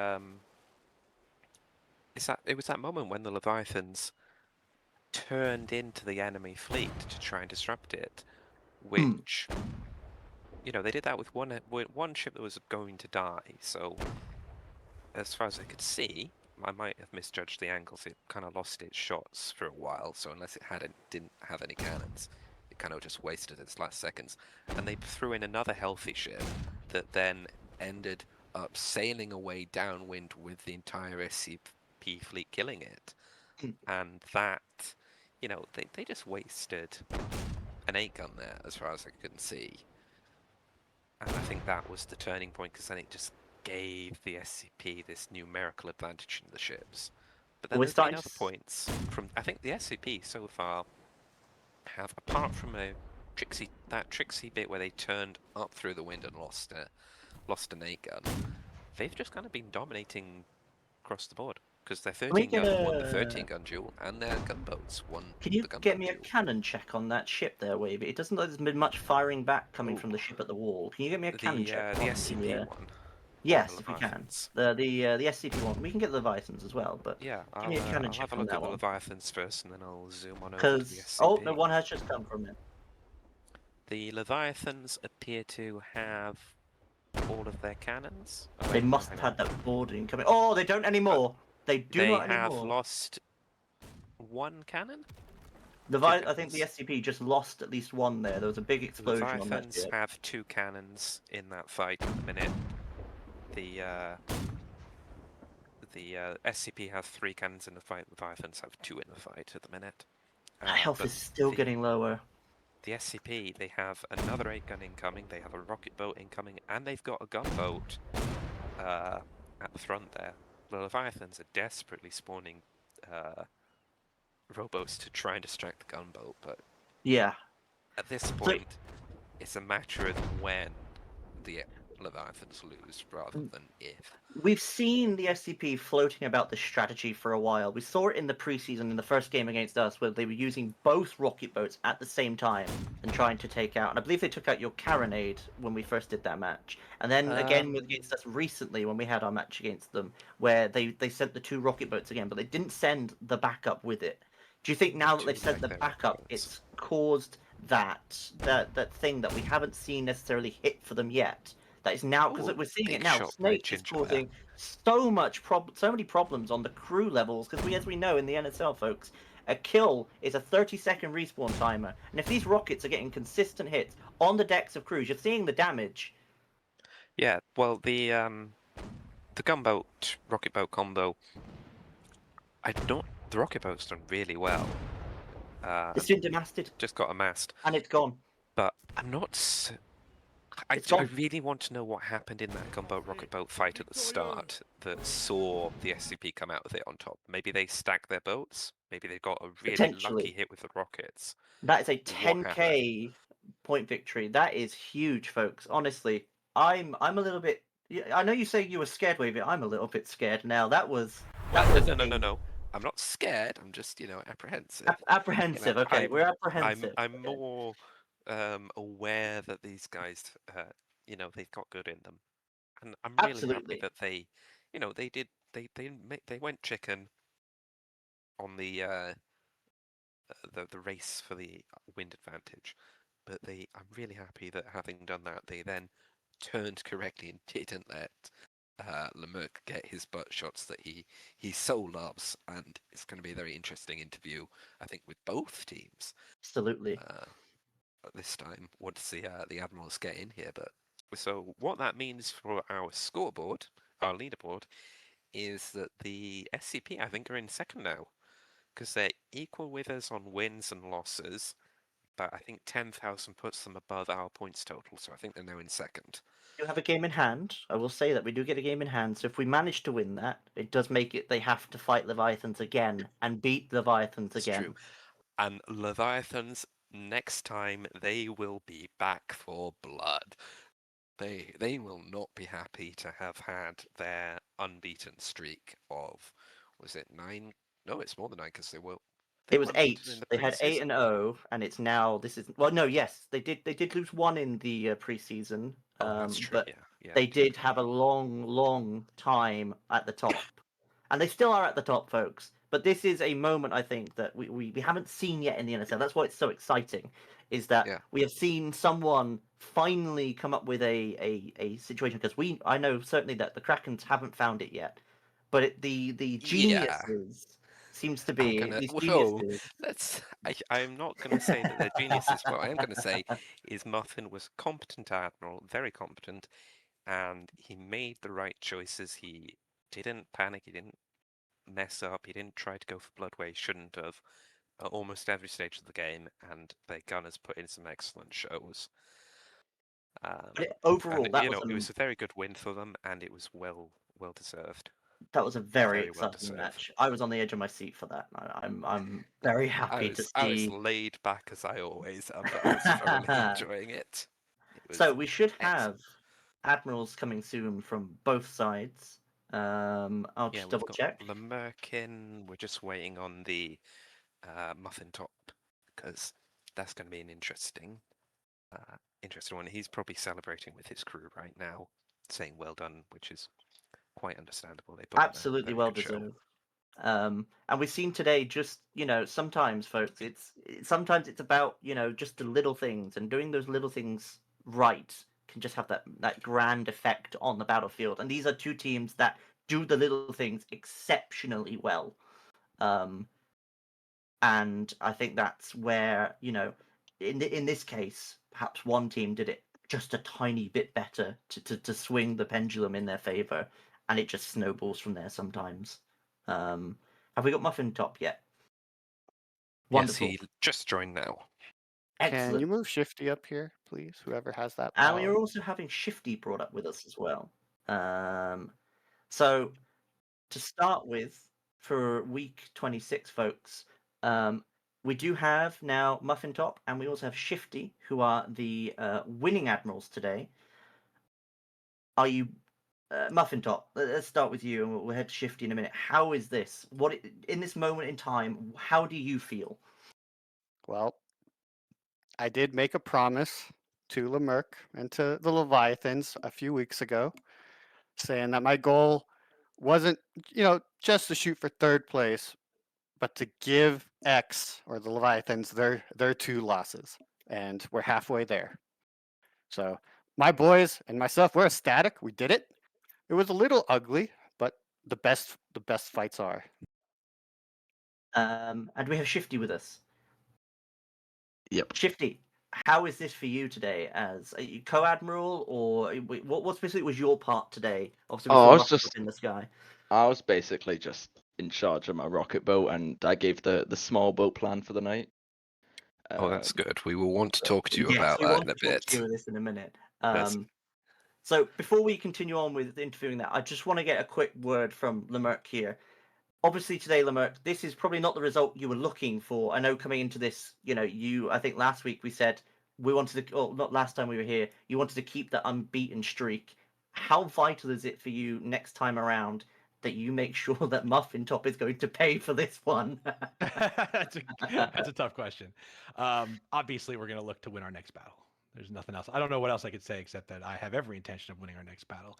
it was that moment when the Leviathans turned into the enemy fleet to try and disrupt it, which they did that with one ship that was going to die. So as far as I could see, I might have misjudged the angles. It kind of lost its shots for a while. So unless it didn't have any cannons, it kind of just wasted its last seconds. And they threw in another healthy ship that then ended up sailing away downwind with the entire SCP fleet killing it. And that, they just wasted an 8 gun there, as far as I can see. And I think that was the turning point, because then it just gave the SCP this numerical advantage in the ships. But then We're there's been starting other to. points from. I think the SCP so far have, apart from that tricksy bit where they turned up through the wind and lost an 8 gun, they've just kind of been dominating across the board. Because their Can we 13 get gun won the 13 a? gun duel, and their gunboats won Can you the get gunboat me a duel. cannon check on that ship there, Wavy? It doesn't look like there's been much firing back coming Oh, from the ship at the wall. Can you get me a cannon check the on SCP the? one, or the Yes, if you can. Leviathans. The SCP one. We can get the Leviathans as well, but Yeah, give me a cannon I'll check have a on look that at the one. Leviathans first, and then I'll zoom on over to the Because no, SCP. one has just come from it. The Leviathans appear to have all of their cannons. Oh They wait, no, must hang have on. had that boarding coming. Oh, they don't anymore. They do They not have anymore. lost one cannon? Two I think the cannons. The SCP just lost at least one there. There was a big explosion on that Leviathans ship. have 2 cannons in that fight at the minute. The SCP has 3 cannons in the fight. Leviathans have 2 in the fight at the minute. Health But is still the getting lower. the SCP, they have another 8 gun incoming, they have a rocket boat incoming, and they've got a gunboat at the front there. The Leviathans are desperately spawning rowboats to try and distract the gunboat, but Yeah. at this So point, it's a matter of when the Leviathans lose rather than if. we've seen the SCP floating about this strategy for a while. We saw it in the preseason in the first game against us, where they were using both rocket boats at the same time and trying to take out. And I believe they took out your carronade when we first did that match, and then again against us recently when we had our match against them, where they sent the 2 rocket boats again, but they didn't send the backup with it. Do you think I now that do they've sent like the their rocket backup, boats. it's caused that thing that we haven't seen necessarily hit for them yet? That is now, because Oh, we're seeing it big now. shot by Snake is Gingerware. causing so many problems on the crew levels, because as we know in the NSL, folks, a kill is a 30-second respawn timer, and if these rockets are getting consistent hits on the decks of crews, you're seeing the damage. Yeah, well, the gunboat rocket boat combo, the rocket boat's done really well. It's been demasted Just got a mast, and it's gone. but I'm not. It's I gone. really want to know what happened in that gunboat rocket boat fight at the start that saw the SCP come out with it on top. Maybe they stacked their boats. Maybe they got a really lucky Potentially. hit with the rockets. That is a What happened? 10k point victory. That is huge, folks. Honestly, I'm a little bit. I know you say you were scared, Wavy. I'm a little bit scared now. Well, That was a no. I'm not scared. I'm just, apprehensive. apprehensive. Okay, we're I'm apprehensive. I'm Okay. more aware that these guys, they've got good in them, and I'm really happy Absolutely. that they they went chicken on the race for the wind advantage, but I'm really happy that having done that, they then turned correctly and didn't let Lemerck get his butt shots that he so loves, and it's going to be a very interesting interview, I think, with both teams. Absolutely. This time, once the Admirals get in here, but so what that means for our scoreboard, our leaderboard, is that the SCP I think are in second now because they're equal with us on wins and losses, but I think 10,000 puts them above our points total, so I think they're now in second. We do have a game in hand. I will say that we do get a game in hand. So if we manage to win that, it does make it they have to fight Leviathans again and beat Leviathans It's again. true. And Leviathans, next time, they will be back for blood. They will not be happy to have had their unbeaten streak of, was it 9? No, it's more than 9 because they It were was eight. unbeaten in the They had 8 preseason. and 0, and it's now this is well, no, yes, they did lose one in the preseason, Oh, that's true. but Yeah, they they did. did have a long time at the top, and they still are at the top, folks. But this is a moment I think that we haven't seen yet in the NSL. That's why it's so exciting, is that Yeah. we have seen someone finally come up with a situation because I know certainly that the Krakens haven't found it yet, but the Yeah. geniuses seems to I'm be gonna. these Whoa. geniuses. I'm not gonna say that they're geniuses. What I am gonna say is Muffin was a competent admiral, very competent, and he made the right choices. He didn't panic. He didn't mess up. He didn't try to go for blood where he shouldn't have at almost every stage of the game, and their gunners put in some excellent shows. But And overall, it was a very good win for them, and it was well deserved. that was a very Very well exciting deserved. match. I was on the edge of my seat for that. I'm very happy to I was see. laid back as I always am, but I was thoroughly enjoying it. It So was we should have excellent. admirals coming soon from both sides. I'll Yeah, just we've double got check. Lemerkin. We're just waiting on the Muffin Top because that's going to be an interesting one. He's probably celebrating with his crew right now, saying "well done," which is quite understandable. They put on a Absolutely very well good show. deserved. And we've seen today just, sometimes, folks, sometimes it's about, just the little things, and doing those little things right can just have that grand effect on the battlefield. And these are two teams that do the little things exceptionally well. Um, and I think that's where, in this case, perhaps one team did it just a tiny bit better to swing the pendulum in their favor, and it just snowballs from there sometimes. Have we got Muffin Top yet? Yes, Wonderful. he just joined now. Can Excellent. you move Shifty up here, please? Whoever has that And we power. are also having Shifty brought up with us as well. So to start with, for week 26, folks, we do have now Muffin Top, and we also have Shifty, who are the winning admirals today. Are you Muffin Top? Let's start with you, and we'll head to Shifty in a minute. How is this? In this moment in time? How do you feel? Well, I did make a promise to Lemerck and to the Leviathans a few weeks ago, saying that my goal wasn't, just to shoot for third place, but to give X or the Leviathans their 2 losses, and we're halfway there. So my boys and myself, we're ecstatic. We did it. It was a little ugly, but the best fights are. And we have Shifty with us. Yep. Shifty, how is this for you today? As a co-admiral, or what specifically was your part today? Obviously, we Oh, saw I was Muffin just, up in the sky. I was basically just in charge of my rocket boat, and I gave the small boat plan for the night. Oh, that's good. We will want to so- talk to you Yes, about we that want in a to talk to you bit. with this in a minute. That's So before we continue on with interviewing that, I just want to get a quick word from Lemerck here. Obviously today, Lemerck, this is probably not the result you were looking for. I know coming into this, I think last week we said we wanted to, or not last time we were here, you wanted to keep the unbeaten streak. How vital is it for you next time around that you make sure that Muffin Top is going to pay for this one? That's a tough question. Obviously, we're going to look to win our next battle. There's nothing else. I don't know what else I could say except that I have every intention of winning our next battle.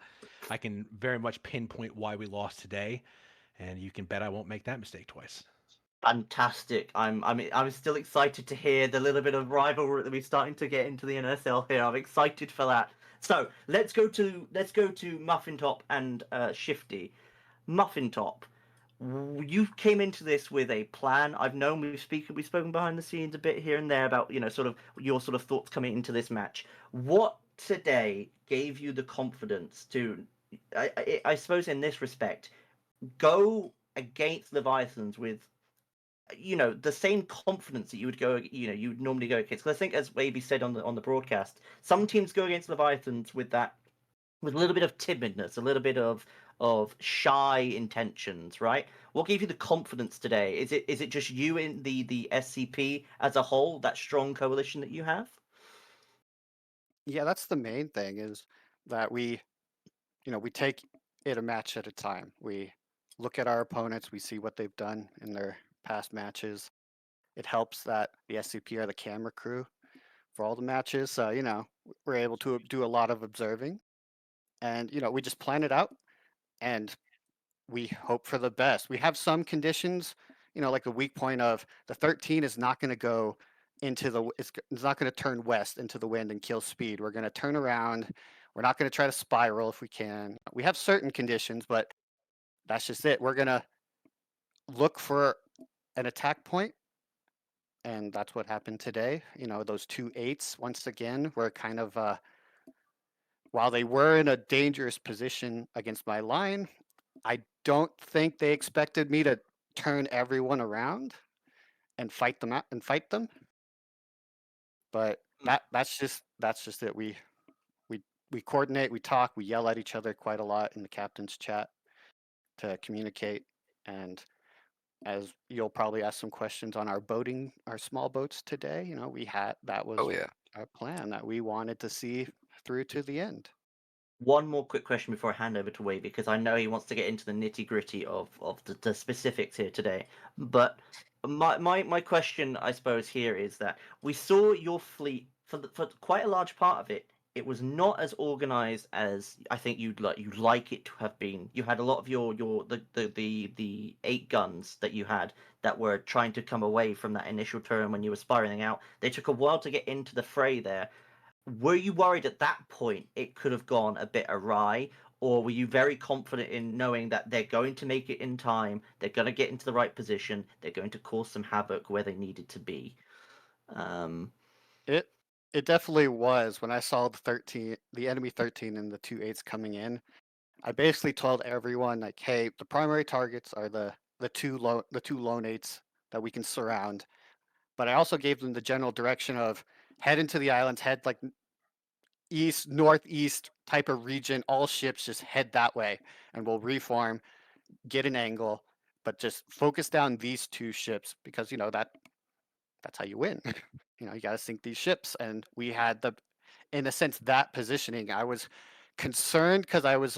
I can very much pinpoint why we lost today, and you can bet I won't make that mistake twice. Fantastic. I'm still excited to hear the little bit of rivalry that we're starting to get into the NSL here. I'm excited for that. So let's go to Muffin Top and Shifty. Muffin Top, you came into this with a plan. I've known we've spoken behind the scenes a bit here and there about sort of your sort of thoughts coming into this match. What today gave you the confidence to, I suppose in this respect, go against Leviathans with the same confidence that you would go, you would normally go against? Because I think, as Wavy said on the broadcast, some teams go against Leviathans with a little bit of timidness, a little bit of shy intentions, right? What gave you the confidence today? Is it just you in the SCP as a whole, that strong coalition that you have? Yeah, that's the main thing, is that we take it a match at a time. We look at our opponents, we see what they've done in their past matches. It helps that the SCP are the camera crew for all the matches, so we're able to do a lot of observing, and we just plan it out, and we hope for the best. We have some conditions, like the weak point of the 13 is not going to go it's not going to turn west into the wind and kill speed. We're going to turn around. We're not going to try to spiral if we can. We have certain conditions, but that's just it. We're going to look for an attack point, and that's what happened today. Those 2 8s, once again, were kind of, while they were in a dangerous position against my line, I don't think they expected me to turn everyone around and fight them out and fight them. But that's just it. We coordinate, we talk, we yell at each other quite a lot in the captain's chat to communicate. And as you'll probably ask some questions on our small boats today, that was Oh yeah. our plan that we wanted to see through to the end. One more quick question before I hand over to Wavy, because I know he wants to get into the nitty gritty of the specifics here today. But my question, I suppose, here is that we saw your fleet for quite a large part of it. It was not as organized as I think you'd like it to have been. You had a lot of the 8 guns that you had that were trying to come away from that initial turn when you were spiraling out. They took a while to get into the fray there. Were you worried at that point it could have gone a bit awry, or were you very confident in knowing that they're going to make it in time, they're going to get into the right position, they're going to cause some havoc where they needed to be? It definitely was. When I saw the enemy 13 and the 2 8s coming in, I basically told everyone, like, hey, the primary targets are the two lone 8s that we can surround. But I also gave them the general direction of head into the islands, head like east, northeast type of region. All ships just head that way, and we'll reform, get an angle, but just focus down these 2 ships, because that's how you win. You got to sink these ships, and we had in a sense, that positioning. I was concerned because I was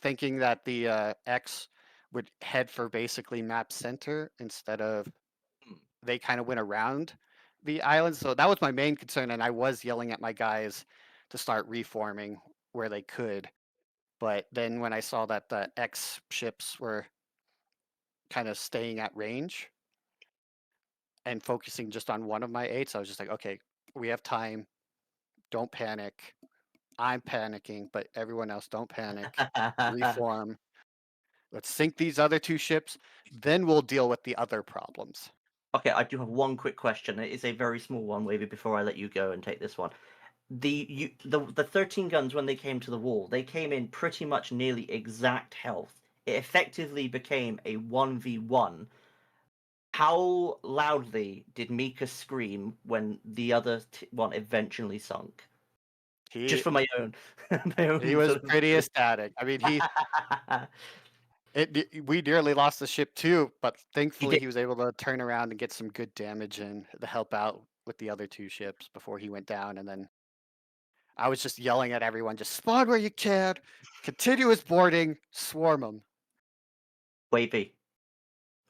thinking that the X would head for basically map center instead of they kind of went around the island. So that was my main concern, and I was yelling at my guys to start reforming where they could. But then when I saw that the X ships were kind of staying at range and focusing just on one of my 8s, I was just like, okay, we have time. Don't panic. I'm panicking, but everyone else, don't panic. Reform. Let's sink these other 2 ships. Then we'll deal with the other problems. Okay, I do have one quick question. It is a very small one, Wavy, before I let you go and take this one. The 13 guns, when they came to the wall, they came in pretty much nearly exact health. It effectively became a 1v1. How loudly did Mika scream when the other one eventually sunk? Just for my own, He was sort of pretty ecstatic. I mean, we nearly lost the ship too, but thankfully did. he was able to turn around and get some good damage in to help out with the other 2 ships before he went down. And then I was just yelling at everyone, just spawn where you can, continuous boarding, swarm them. Wavy,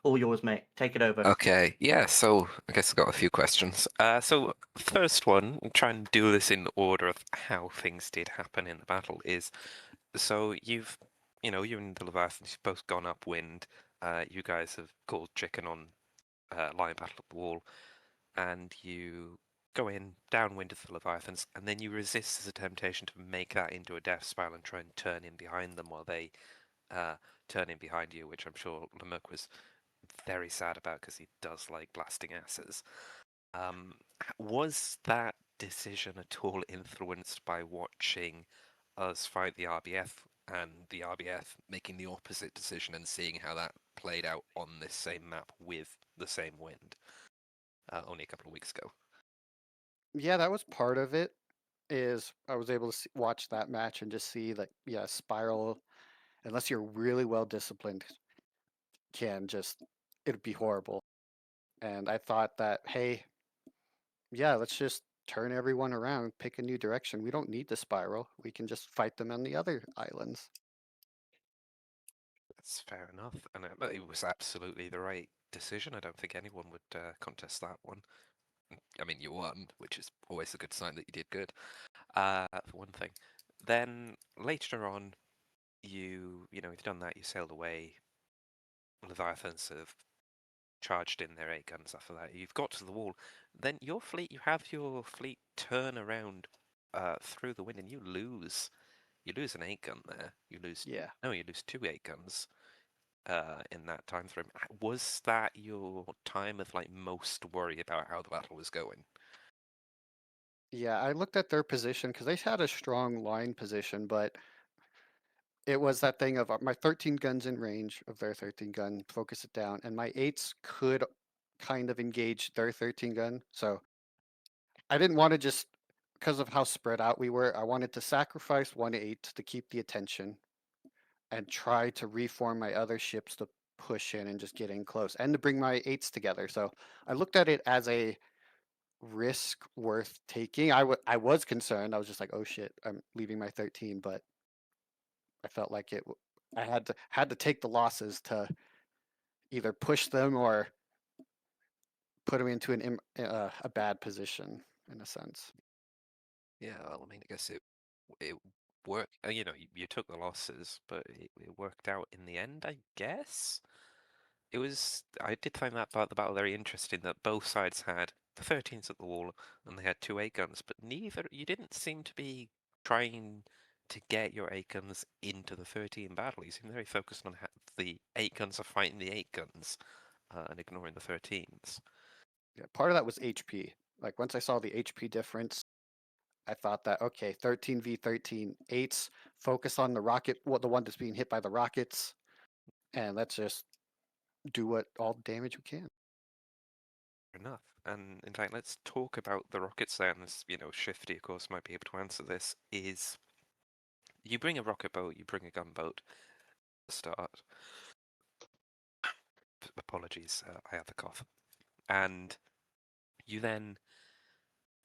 All yours, mate. Take it over. Okay, yeah, so I guess I've got a few questions. So first one, try and do this in order of how things did happen in the battle is, so you and the Leviathans, you've both gone upwind. You guys have called chicken on Lion Battle at the Wall, and you go in downwind of the Leviathans, and then you resist the temptation to make that into a death spiral and try and turn in behind them while they turn in behind you, which I'm sure Lemurk was very sad about because he does like blasting asses. Was that decision at all influenced by watching us fight the RBF and the RBF making the opposite decision and seeing how that played out on this same map with the same wind only a couple of weeks ago? Yeah, that was part of it. Is I was able to watch that match and just see that, yeah, Spiral, unless you're really well disciplined, can just, it'd be horrible. And I thought that, hey, yeah, let's just turn everyone around, pick a new direction. We don't need the Spiral. We can just fight them on the other islands. That's fair enough, and it was absolutely the right decision. I don't think anyone would contest that one. I mean, you won, which is always a good sign that you did good, for one thing. Then later on, you've done that. You sailed away. Leviathans have charged in their 8 guns after that. You've got to the wall. Then you have your fleet turn around through the wind, and you lose. You lose an 8 gun there. You lose two 8 guns in that time frame. Was that your time of like most worry about how the battle was going? Yeah, I looked at their position because they had a strong line position, but it was that thing of my 13 guns in range of their 13 gun, focus it down, and my 8s could kind of engage their 13 gun. So I didn't want to just, because of how spread out we were, I wanted to sacrifice 1/8 to keep the attention and try to reform my other ships to push in and just get in close and to bring my 8s together. So I looked at it as a risk worth taking. I was concerned. I was just like, oh shit, I'm leaving my 13, but I felt like I had to take the losses to either push them or put them into a bad position in a sense. Yeah, well, I mean, I guess it worked. You took the losses, but it worked out in the end, I guess. I did find that part of the battle very interesting, that both sides had the 13s at the wall and they had 2 8 guns, but you didn't seem to be trying to get your 8 guns into the 13 battle. You seemed very focused on the 8 guns are fighting the 8 guns and ignoring the 13s. Yeah, part of that was HP. Like once I saw the HP difference, I thought that okay, 13v13 8s, focus on the rocket, the one that's being hit by the rockets, and let's just do what all damage we can. Fair enough. And in fact, let's talk about the rockets then. As Shifty, of course, might be able to answer this. Is you bring a rocket boat, you bring a gunboat to start. Apologies, I have the cough. And you then,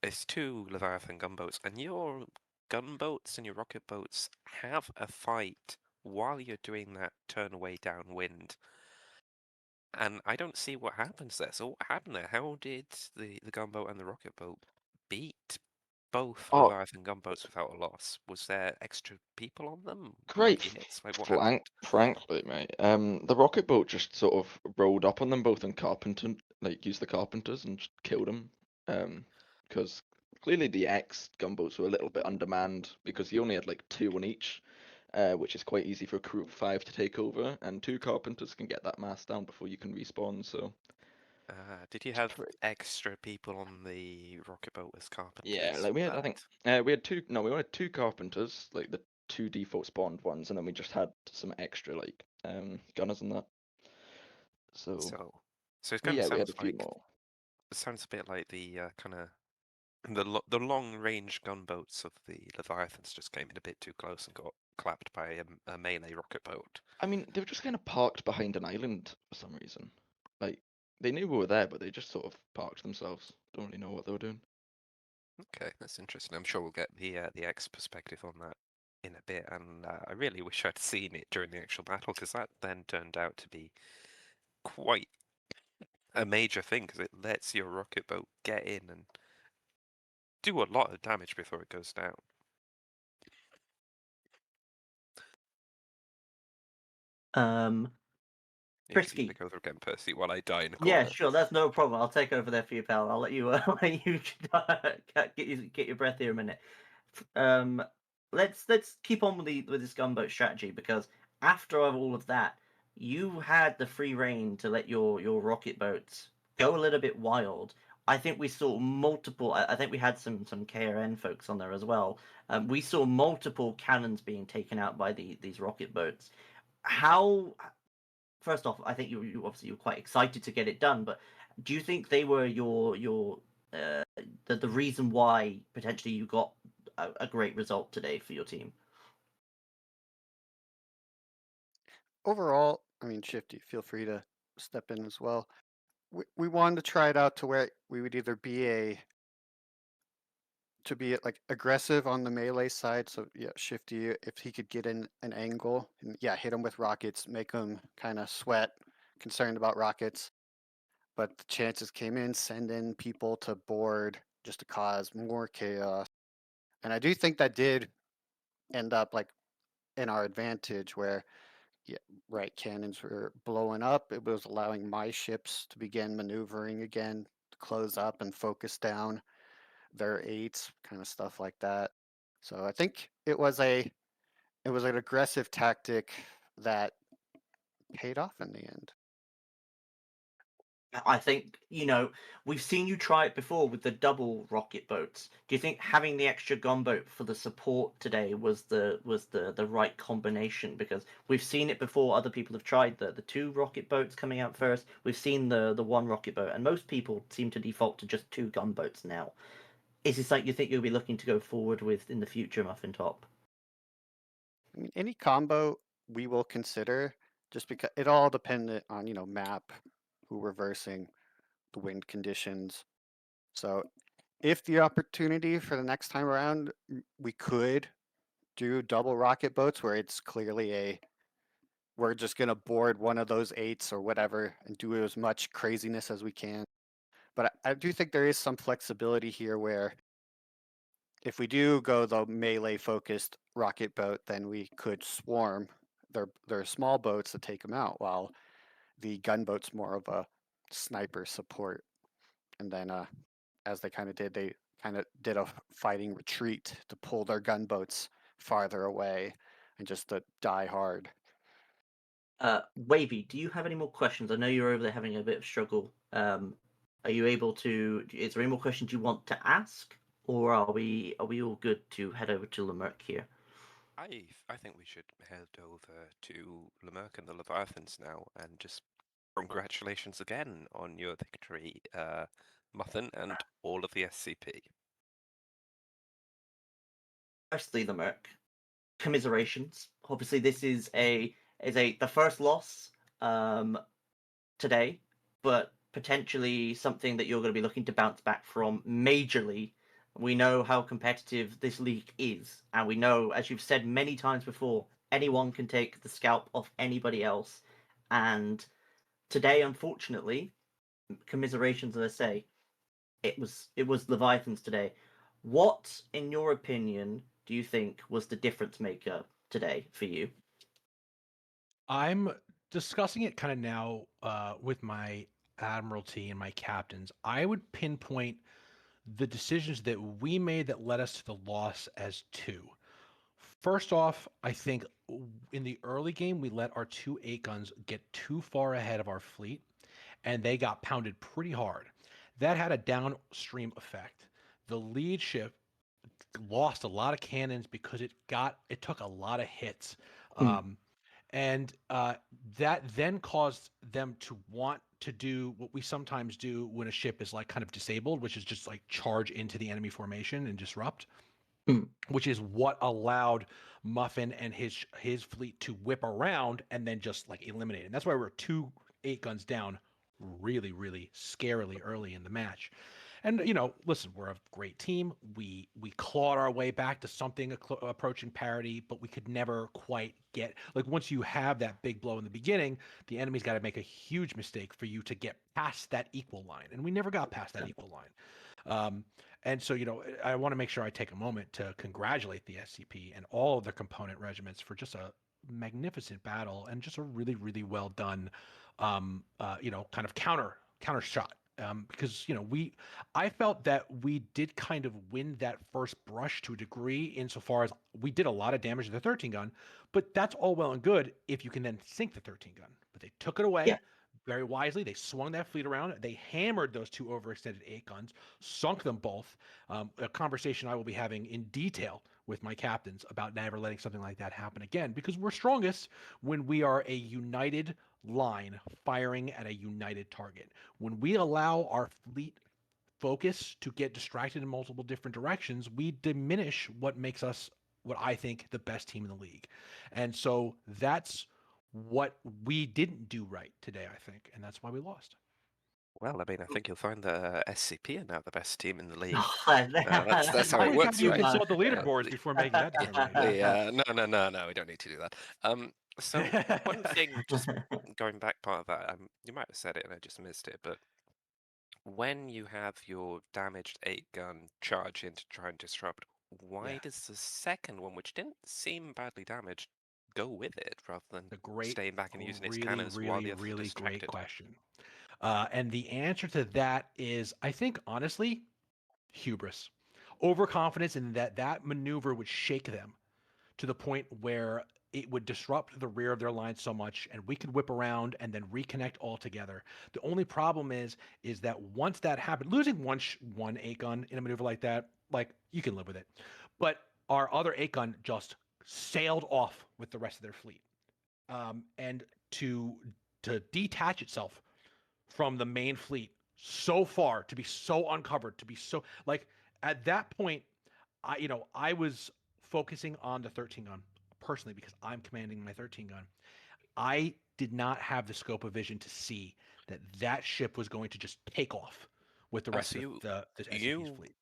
it's 2 Leviathan gunboats, and your gunboats and your rocket boats have a fight while you're doing that turn away downwind. And I don't see what happens there. So what happened there? How did the gunboat and the rocket boat beat both Oh, Leviathan gunboats without a loss? Was there extra people on them? great Units? Like what happened? frankly, mate. The rocket boat just sort of rolled up on them both and used the carpenters and just killed them. Because clearly the X gunboats were a little bit undermanned because he only had like 2 on each, which is quite easy for a crew of 5 to take over, and 2 carpenters can get that mast down before you can respawn. So Did you have extra people on the rocket boat as carpenters? yeah, like I think we had 2. No, we only had 2 carpenters, like the 2 default spawned ones, and then we just had some extra like gunners and that. So So it kind of yeah, we had sounds a few like more. it sounds a bit like the kind of the long range gunboats of the Leviathans just came in a bit too close and got clapped by a melee rocket boat. I mean, they were just kind of parked behind an island for some reason. Like they knew we were there, but they just sort of parked themselves. Don't really know what they were doing. Okay, that's interesting. I'm sure we'll get the X perspective on that in a bit, and I really wish I'd seen it during the actual battle because that then turned out to be quite a major thing because it lets your rocket boat get in and do a lot of damage before it goes down. You Frisky. take over again, Percy, while I die in a Yeah, corner. sure. That's no problem. I'll take over there for you, pal. I'll let you let you get your breath here a minute. Let's keep on with this gunboat strategy, because after all of that, you had the free reign to let your rocket boats go a little bit wild. I think we saw multiple. I think we had some KRN folks on there as well. We saw multiple cannons being taken out by these rocket boats. How First off, I think you obviously you're quite excited to get it done, but do you think they were your the reason why potentially you got a great result today for your team? Overall, I mean, Shifty, feel free to step in as well. We wanted to try it out to where we would either be like aggressive on the melee side. So yeah, Shifty, if he could get in an angle and yeah, hit him with rockets, make him kind of sweat, concerned about rockets. But the chances came in, send in people to board just to cause more chaos. And I do think that did end up like in our advantage where yeah, right, cannons were blowing up. It was allowing my ships to begin maneuvering again, to close up and focus down their eights, kind of stuff like that. So I think it was an aggressive tactic that paid off in the end. I think, we've seen you try it before with the double rocket boats. Do you think having the extra gunboat for the support today was the right combination? Because we've seen it before. Other people have tried the two rocket boats coming out first. We've seen the one rocket boat, and most people seem to default to just two gunboats now. Is this something you think you'll be looking to go forward with in the future, Muffin Top? I mean, any combo we will consider, just because it all dependent on map, who we're versing, the wind conditions. So if the opportunity for the next time around, we could do double rocket boats where it's clearly we're just going to board one of those eights or whatever and do as much craziness as we can. But I do think there is some flexibility here where if we do go the melee focused rocket boat, then we could swarm their small boats to take them out, while the gunboat's more of a sniper support. And then as they kind of did, they kind of did a fighting retreat to pull their gunboats farther away and just to die hard. Wavy, do you have any more questions? I know you're over there having a bit of struggle. Are you able to? Is there any more questions you want to ask, or are we all good to head over to Lemerc here? I think we should head over to Lemerk and the Leviathans now, and just congratulations again on your victory, Muffin, and all of the SCP. Firstly, Lemerc, commiserations. Obviously, this is the first loss today, but potentially something that you're going to be looking to bounce back from majorly. We know how competitive this league is, and we know, as you've said many times before, anyone can take the scalp off anybody else. And today, unfortunately, commiserations, as I say, it was Leviathans today. What, in your opinion, do you think was the difference maker today for you? I'm discussing it kind of now with my admiralty and my captains. I would pinpoint the decisions that we made that led us to the loss as two. First off, I think in the early game, we let our two 8 guns get too far ahead of our fleet, and they got pounded pretty hard. That had a downstream effect. The lead ship lost a lot of cannons because it took a lot of hits. Hmm. And that then caused them to want to do what we sometimes do when a ship is like kind of disabled, which is just like charge into the enemy formation and disrupt, Hmm. which is what allowed Muffin and his fleet to whip around and then just like eliminate. And that's why we're two 8 guns down really, really scarily early in the match. And listen, we're a great team. We clawed our way back to something approaching parity, but we could never quite get like once you have that big blow in the beginning, the enemy's got to make a huge mistake for you to get past that equal line, and we never got past that equal line. And so, I want to make sure I take a moment to congratulate the SCP and all of the component regiments for just a magnificent battle and just a really, really well done, kind of counter shot. Because I felt that we did kind of win that first brush to a degree insofar as we did a lot of damage to the 13 gun, but that's all well and good if you can then sink the 13 gun. But they took it away. Yeah. Very wisely, they swung that fleet around. They hammered those 2 overextended 8 guns, sunk them both. A conversation I will be having in detail with my captains about never letting something like that happen again, because we're strongest when we are a united line firing at a united target. When we allow our fleet focus to get distracted in multiple different directions, we diminish what makes us, what I think, the best team in the league. And so that's what we didn't do right today, I think, and that's why we lost. Well, I mean, I think you'll find that SCP are now the best team in the league. That's That's how I it would works, have you right? consult the leaderboards before making that determination. No, we don't need to do that. So one thing, just going back part of that, you might have said it and I just missed it, but when you have your damaged 8-gun charge in to try and disrupt, why Yeah. does the second one, which didn't seem badly damaged, go with it rather than The great, staying back and using its really, cannons while really, the others are really great distracted? question. And the answer to that is, I think, honestly, hubris, overconfidence in that maneuver would shake them to the point where it would disrupt the rear of their line so much, and we could whip around and then reconnect all together. The only problem is that once that happened, losing one 8-gun in a maneuver like that, like you can live with it, but our other 8-gun just sailed off with the rest of their fleet, and to detach itself from the main fleet so far, to be so uncovered, to be so like at that point, I was focusing on the 13 gun personally because I'm commanding my 13 gun. I did not have the scope of vision to see that ship was going to just take off with the rest So of the SCP's fleet.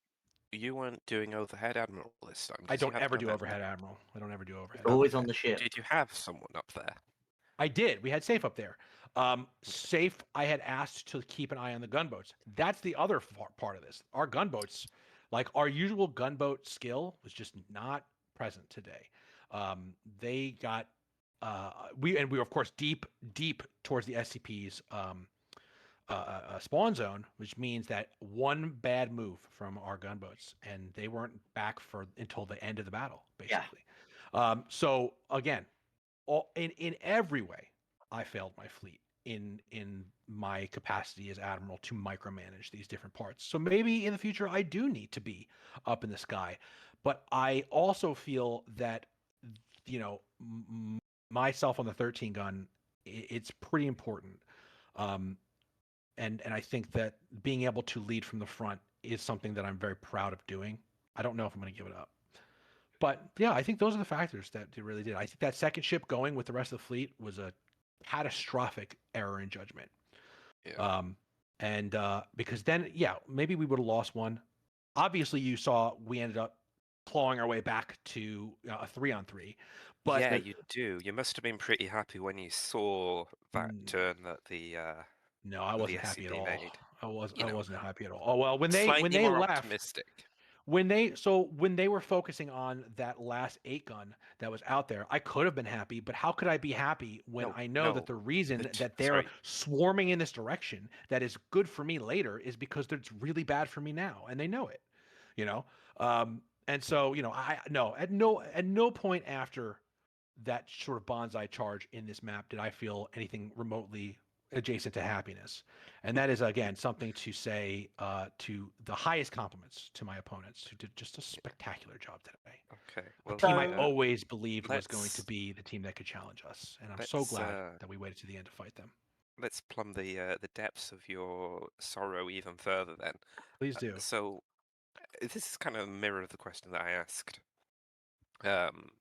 you weren't doing overhead admiral this time I because you don't had ever do command. overhead admiral. I don't ever do overhead. Always Okay. on the ship. Did you have someone up there? I did. We had Safe up there. Safe, I had asked to keep an eye on the gunboats. That's the other part of this. Our gunboats, like our usual gunboat skill, was just not present today. They got we were of course deep towards the SCP's spawn zone, which means that one bad move from our gunboats, and they weren't back until the end of the battle, basically. So again, in every way, I failed my fleet in my capacity as admiral to micromanage these different parts. So maybe in the future I do need to be up in the sky, but I also feel that myself on the 13 gun, it's pretty important. And I think that being able to lead from the front is something that I'm very proud of doing. I don't know if I'm going to give it up. But yeah, I think those are the factors that it really did. I think that second ship going with the rest of the fleet was a catastrophic error in judgment. Yeah. And because then, yeah, maybe we would have lost one. Obviously, you saw we ended up clawing our way back to a 3-on-3. But yeah, you do. You must have been pretty happy when you saw that turn that the no, I wasn't the happy at SCP all. made. I You know, wasn't happy at all. Oh well, when slightly they more left, optimistic. when they were focusing on that last 8-gun that was out there, I could have been happy, but how could I be happy when I know that the reason that they're swarming in this direction that is good for me later is because it's really bad for me now, and they know it, you know. And so I no at no point after that sort of bonsai charge in this map did I feel anything remotely adjacent to happiness. And that is, again, something to say to the highest compliments to my opponents who did just a spectacular job today. Okay. A Well, team I always believed was going to let's be the team that could challenge us. And I'm so glad that we waited to the end to fight them. let's plumb the depths of your sorrow even further then. Please do. So this is kind of a mirror of the question that I asked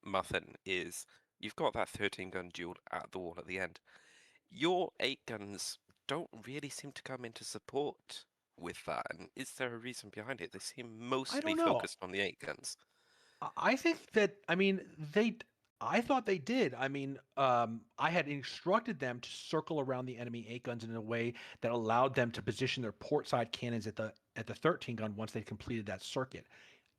Muffin, is you've got that 13-gun duel at the wall at the end. Your 8 guns don't really seem to come into support with that? And is there a reason behind it? They seem I mostly don't know. focused on the 8 guns. I think that, I mean, I thought they did. I mean, I had instructed them to circle around the enemy 8 guns in a way that allowed them to position their port side cannons at the 13 gun once they completed that circuit.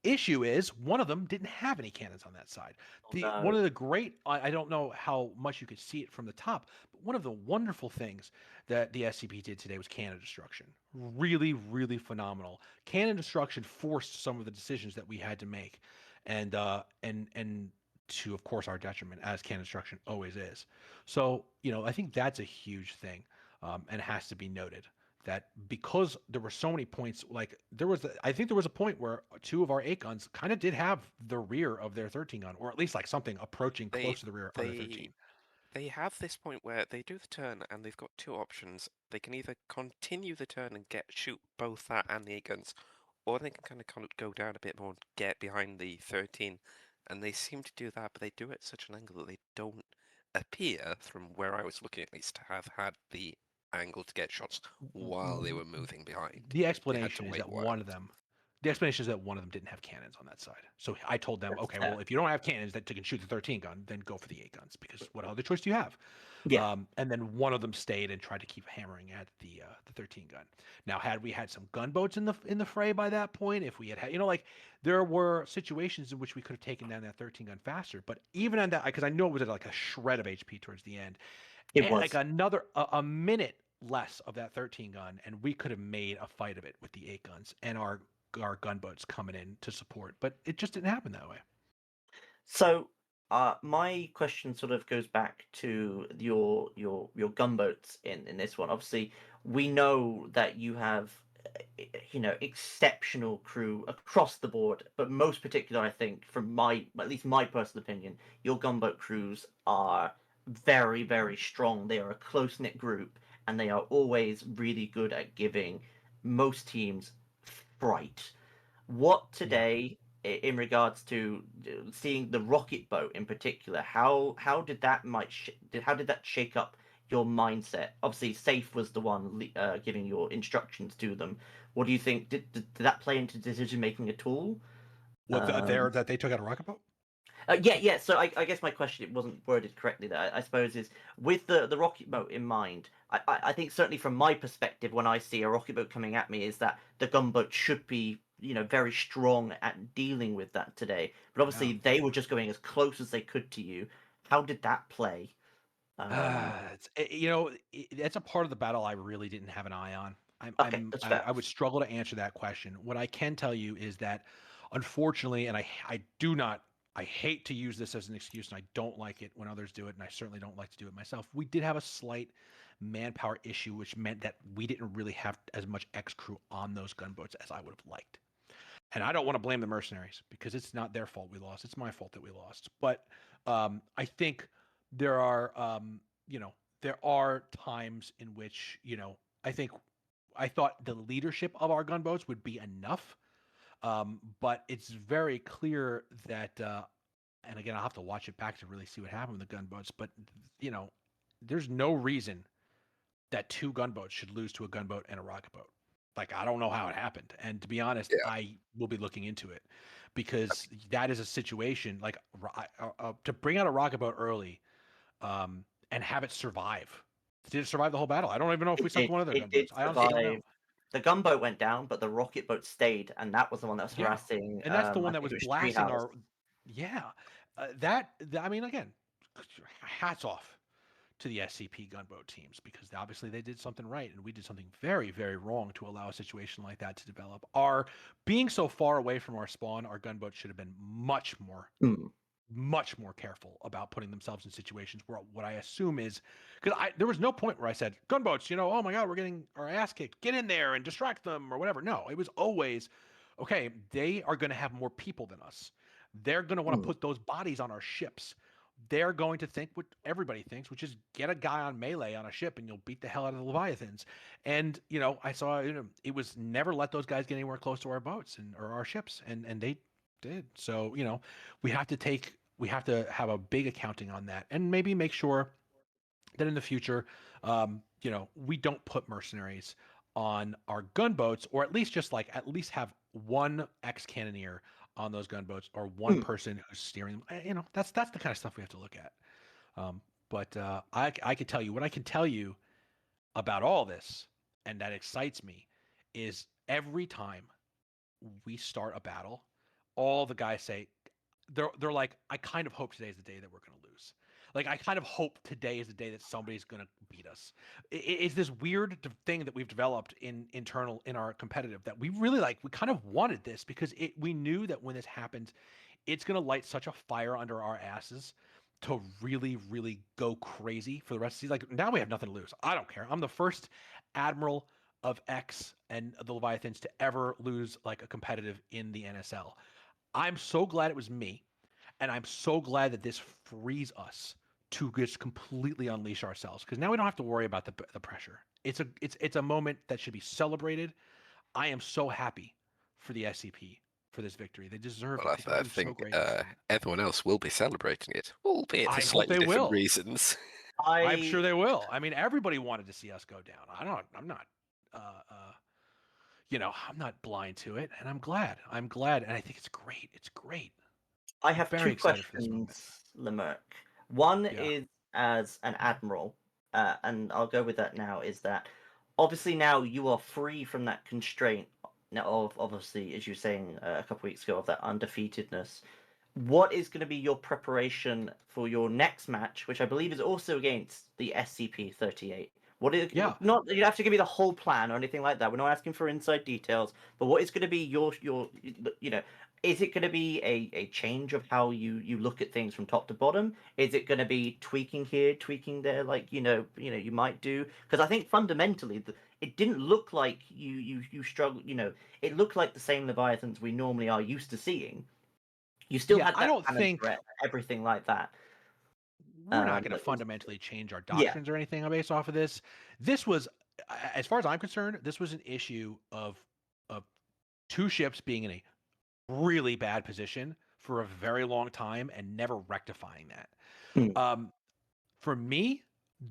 Issue is one of them didn't have any cannons on that side. One No. of the great, I don't know how much you could see it from the top, but one of the wonderful things that the SCP did today was cannon destruction. Really, really phenomenal. Cannon destruction forced some of the decisions that we had to make, and to, of course, our detriment, as cannon destruction always is. So, I think that's a huge thing, and it has to be noted that because there were so many points, like I think there was a point where 2 of our 8 guns kind of did have the rear of their 13 gun, or at least like something approaching They close to the rear of their they 13. they have this point where they do the turn and they've got 2 options. They can either continue the turn and shoot both that and the 8 guns, or they can kind of go down a bit more and get behind the 13. And they seem to do that, but they do it at such an angle that they don't appear, from where I was looking at least, to have had the angle to get shots while they were moving behind. The They had to explanation is wait that a one while. of them, the explanation is that one of them didn't have cannons on that side. So I told them, That's okay, fair. well, if you don't have cannons that can shoot the 13 gun, then go for the 8 guns, because what other choice do you have? Yeah. And then one of them stayed and tried to keep hammering at the 13 gun. Now, had we had some gunboats in the fray by that point, if we had, like, there were situations in which we could have taken down that 13 gun faster. But even at that, because I know it was at like a shred of HP towards the end, It and like was. another a minute less of that 13 gun, and we could have made a fight of it with the 8 guns and our gunboats coming in to support. But it just didn't happen that way. So, my question sort of goes back to your gunboats in this one. Obviously, we know that you have, exceptional crew across the board, but most particular, I think, from at least my personal opinion, your gunboat crews are very, very strong. They are a close knit group, and they are always really good at giving most teams fright. What Yeah. today, in regards to seeing the rocket boat in particular, how did that how did that shake up your mindset? Obviously, Safe was the one giving your instructions to them. What do you think? Did that play into decision making at all? What Um, that they took out a rocket boat? yeah. So I guess my question, it wasn't worded correctly there. I suppose is, with the rocket boat in mind. I think certainly from my perspective, when I see a rocket boat coming at me, is that the gunboat should be very strong at dealing with that today. But Yeah. obviously they were just going as close as they could to you. How did that play? That's a part of the battle I really didn't have an eye on. Okay, that's fair. I would struggle to answer that question. What I can tell you is that, unfortunately, and I do not, I hate to use this as an excuse, and I don't like it when others do it, and I certainly don't like to do it myself. We did have a slight manpower issue, which meant that we didn't really have as much X crew on those gunboats as I would have liked. And I don't want to blame the mercenaries, because it's not their fault we lost. It's my fault that we lost. But I think there are, there are times in which, I thought the leadership of our gunboats would be enough. But it's very clear that, and again, I'll have to watch it back to really see what happened with the gunboats. But, there's no reason that 2 gunboats should lose to a gunboat and a rocket boat. Like, I don't know how it happened. And to be honest, Yeah. I will be looking into it, because that is a situation like to bring out a rocket boat early, and have it survive. Did it survive the whole battle? I don't even know if we sunk one of their It did gunboats. I honestly don't know. survive. The gunboat went down, but the rocket boat stayed, and that was the one that was Yeah. harassing. And that's the I one that think was it was blasting Treehouse. yeah. I mean, again, hats off to the SCP gunboat teams, because obviously they did something right, and we did something very, very wrong to allow a situation like that to develop. Our being so far away from our spawn, our gunboats should have been Hmm. much more careful about putting themselves in situations where, what I assume is, because there was no point where I said, gunboats, oh my God, we're getting our ass kicked, get in there and distract them or whatever. No, it was always, okay, they are going to have more people than us. They're going to want to put those bodies on our ships. They're going to think what everybody thinks, which is get a guy on melee on a ship and you'll beat the hell out of the Leviathans. And, I saw, it was never let those guys get anywhere close to our boats or our ships. And they did. So, we have to have a big accounting on that, and maybe make sure that in the future, we don't put mercenaries on our gunboats, or at least have one ex-cannoneer on those gunboats, or one person who's steering them. That's the kind of stuff we have to look at. But I can tell you what I can tell you about all this, and that excites me, is every time we start a battle, all the guys say, they're like, I kind of hope today is the day that we're going to lose. Like, I kind of hope today is the day that somebody's going to beat us. It's this weird thing that we've developed in our competitive, that we really like. We kind of wanted this because we knew that when this happens, it's going to light such a fire under our asses to really, really go crazy for the rest of the season. Like, now we have nothing to lose. I don't care. I'm the first admiral of X and the Leviathans to ever lose like a competitive in the NSL. I'm so glad it was me, and I'm so glad that this frees us to just completely unleash ourselves, because now we don't have to worry about the pressure. It's a moment that should be celebrated. I am so happy for the SCP for this victory. They deserved Well, it. I It was so think great. everyone else will be celebrating it, albeit for I hope slightly they different will. reasons. I'm sure they will. I mean, everybody wanted to see us go down. I'm not, I'm not blind to it, and I'm glad. I'm glad, and I think it's great. It's great. I I'm have very two excited for this moment. questions, Lemerck. One Yeah. is as an admiral, and I'll go with that now, is that obviously now you are free from that constraint of, obviously, as you were saying a couple weeks ago, of that undefeatedness. What is going to be your preparation for your next match, which I believe is also against the SCP38? What is Yeah. not, you don't have to give me the whole plan or anything like that. We're not asking for inside details, but what is going to be your is it going to be a change of how you look at things from top to bottom? Is it going to be tweaking here, tweaking there, like you might do? Because I think fundamentally it didn't look like you struggle. It looked like the same Leviathans we normally are used to seeing. You still Yeah, had I that don't cannon think threat, everything like that. we're not going to That was, fundamentally change our yeah, doctrines or anything based off of this. This was, as far as I'm concerned, this was an issue of two ships being in a really bad position for a very long time and never rectifying that. Hmm. For me,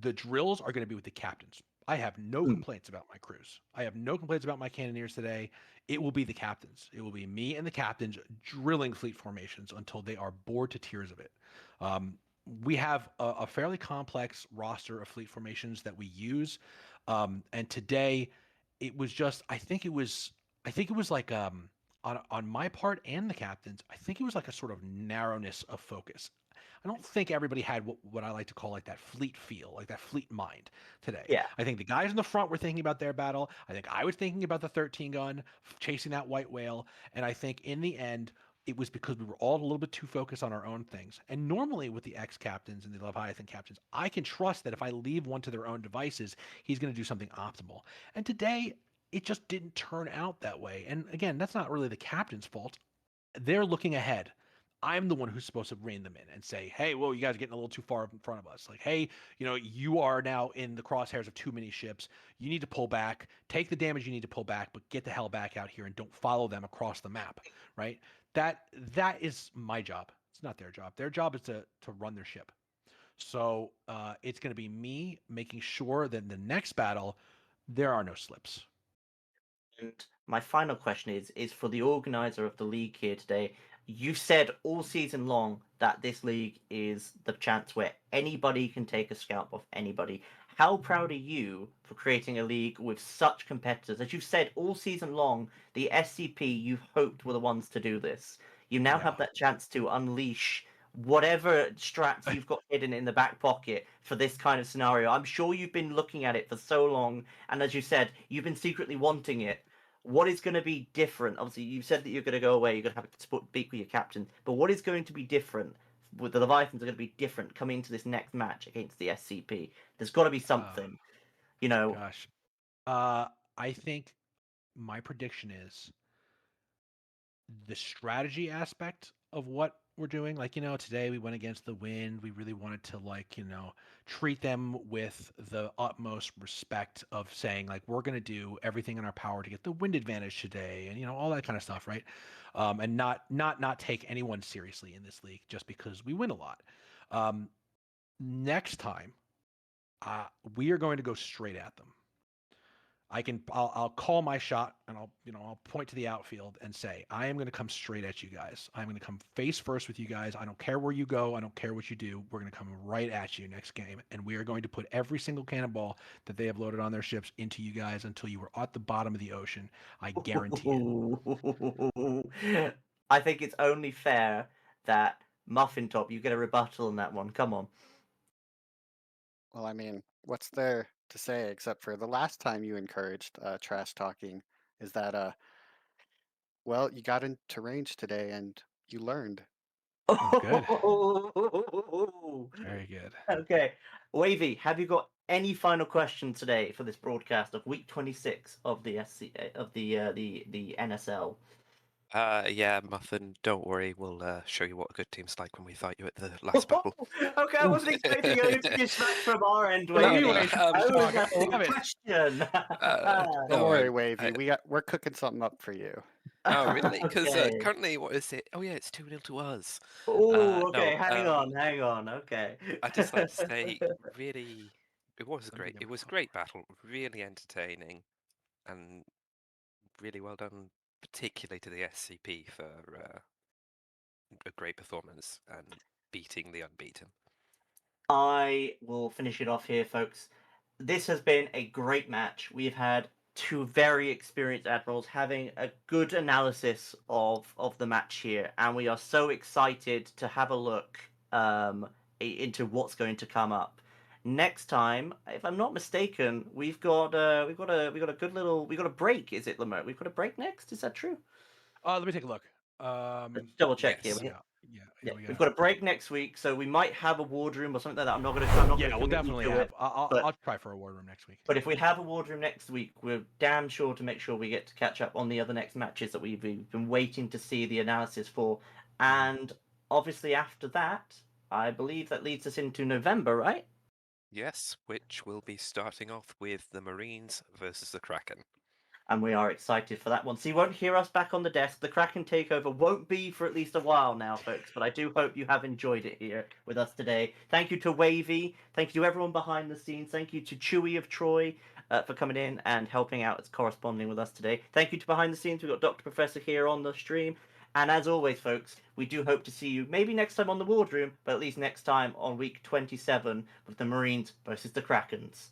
the drills are going to be with the captains. I have no complaints about my crews. I have no complaints about my cannoneers today. It will be the captains. It will be me and the captains drilling fleet formations until they are bored to tears of it. We have a fairly complex roster of fleet formations that we use, and today it was just. I think it was like on my part and the captains. I think it was like a sort of narrowness of focus. I don't think everybody had what I like to call like that fleet feel, like that fleet mind today. Yeah. I think the guys in the front were thinking about their battle. I think I was thinking about the 13 gun, chasing that white whale. And I think in the end, it was because we were all a little bit too focused on our own things. And normally with the ex captains and the Leviathan captains, I can trust that if I leave one to their own devices, he's going to do something optimal. And today, it just didn't turn out that way. And again, that's not really the captain's fault. They're looking ahead. I'm the one who's supposed to rein them in and say, hey, whoa, you guys are getting a little too far in front of us. Like, hey, you are now in the crosshairs of too many ships. You need to pull back, take the damage you need to pull back, but get the hell back out here and don't follow them across the map, right? That is my job. It's not their job. Their job is to run their ship. So it's going to be me making sure that in the next battle, there are no slips. And my final question is for the organizer of the league here today. You've said all season long that this league is the chance where anybody can take a scalp off anybody. How proud are you for creating a league with such competitors? As you've said all season long, the SCP you've hoped were the ones to do this. You now Yeah. have that chance to unleash whatever strats you've got hidden in the back pocket for this kind of scenario. I'm sure you've been looking at it for so long, and as you said, you've been secretly wanting it. What is going to be different? Obviously, you said that you're going to go away, you're going to have to speak with your captain, but what is going to be different? With the Leviathans are going to be different coming into this next match against the SCP. There's got to be something, Gosh. I think my prediction is the strategy aspect of what we're doing. Like, today we went against the wind. We really wanted to, treat them with the utmost respect of saying, like, we're going to do everything in our power to get the wind advantage today, and all that kind of stuff, right? And not take anyone seriously in this league just because we win a lot. Next time, we are going to go straight at them. I'll call my shot and I'll point to the outfield and say, I am going to come straight at you guys. I'm going to come face first with you guys. I don't care where you go. I don't care what you do. We're going to come right at you next game. And we are going to put every single cannonball that they have loaded on their ships into you guys until you are at the bottom of the ocean. I guarantee it. I think it's only fair that Muffin Top, you get a rebuttal on that one. Come on. Well, I mean, what's there to say except for the last time you encouraged trash talking is that well, you got into range today and you learned. Oh, good. Very good. Okay. Wavy, have you got any final questions today for this broadcast of week 26 of the the NSL? Yeah, Muffin, don't worry. We'll show you what a good team's like when we fight you at the last battle. Okay, I wasn't expecting any pushback from our end, Love Wavy. you, no, Wavy. I was Talk. I asking love a it. question. Don't no, worry, I- Wavy. We're cooking something up for you. Oh, really? Because Okay. currently, what is it? Oh, yeah, it's 2-0 to us. Oh, No, okay. Hang on. Okay. I'd just like to say, really, it was Let me great. get It my was a phone. great battle, really entertaining, and really well done, particularly to the SCP for a great performance and beating the unbeaten. I will finish it off here, folks. This has been a great match. We've had two very experienced admirals having a good analysis of the match here, and we are so excited to have a look into what's going to come up. Next time, if I'm not mistaken, we've got a good little we got a break. Is it, Lamert? We've got a break next. Is that true? Let me take a look. Let's double check Yes. here. Yeah, We've got a break next week, so we might have a wardroom or something like that. I'm not gonna we'll commit you definitely to have. it. but- I'll try for a war room next week. But if we have a wardroom next week, we're damn sure to make sure we get to catch up on the other next matches that we've been waiting to see the analysis for. And obviously after that, I believe that leads us into November, right? Yes, which will be starting off with the Marines versus the Kraken. And we are excited for that one. So you won't hear us back on the desk. The Kraken takeover won't be for at least a while now, folks. But I do hope you have enjoyed it here with us today. Thank you to Wavy. Thank you to everyone behind the scenes. Thank you to Chewy of Troy for coming in and helping out as corresponding with us today. Thank you to behind the scenes. We've got Dr. Professor here on the stream. And as always, folks, we do hope to see you maybe next time on the Wardroom, but at least next time on week 27 with the Marines versus the Krakens.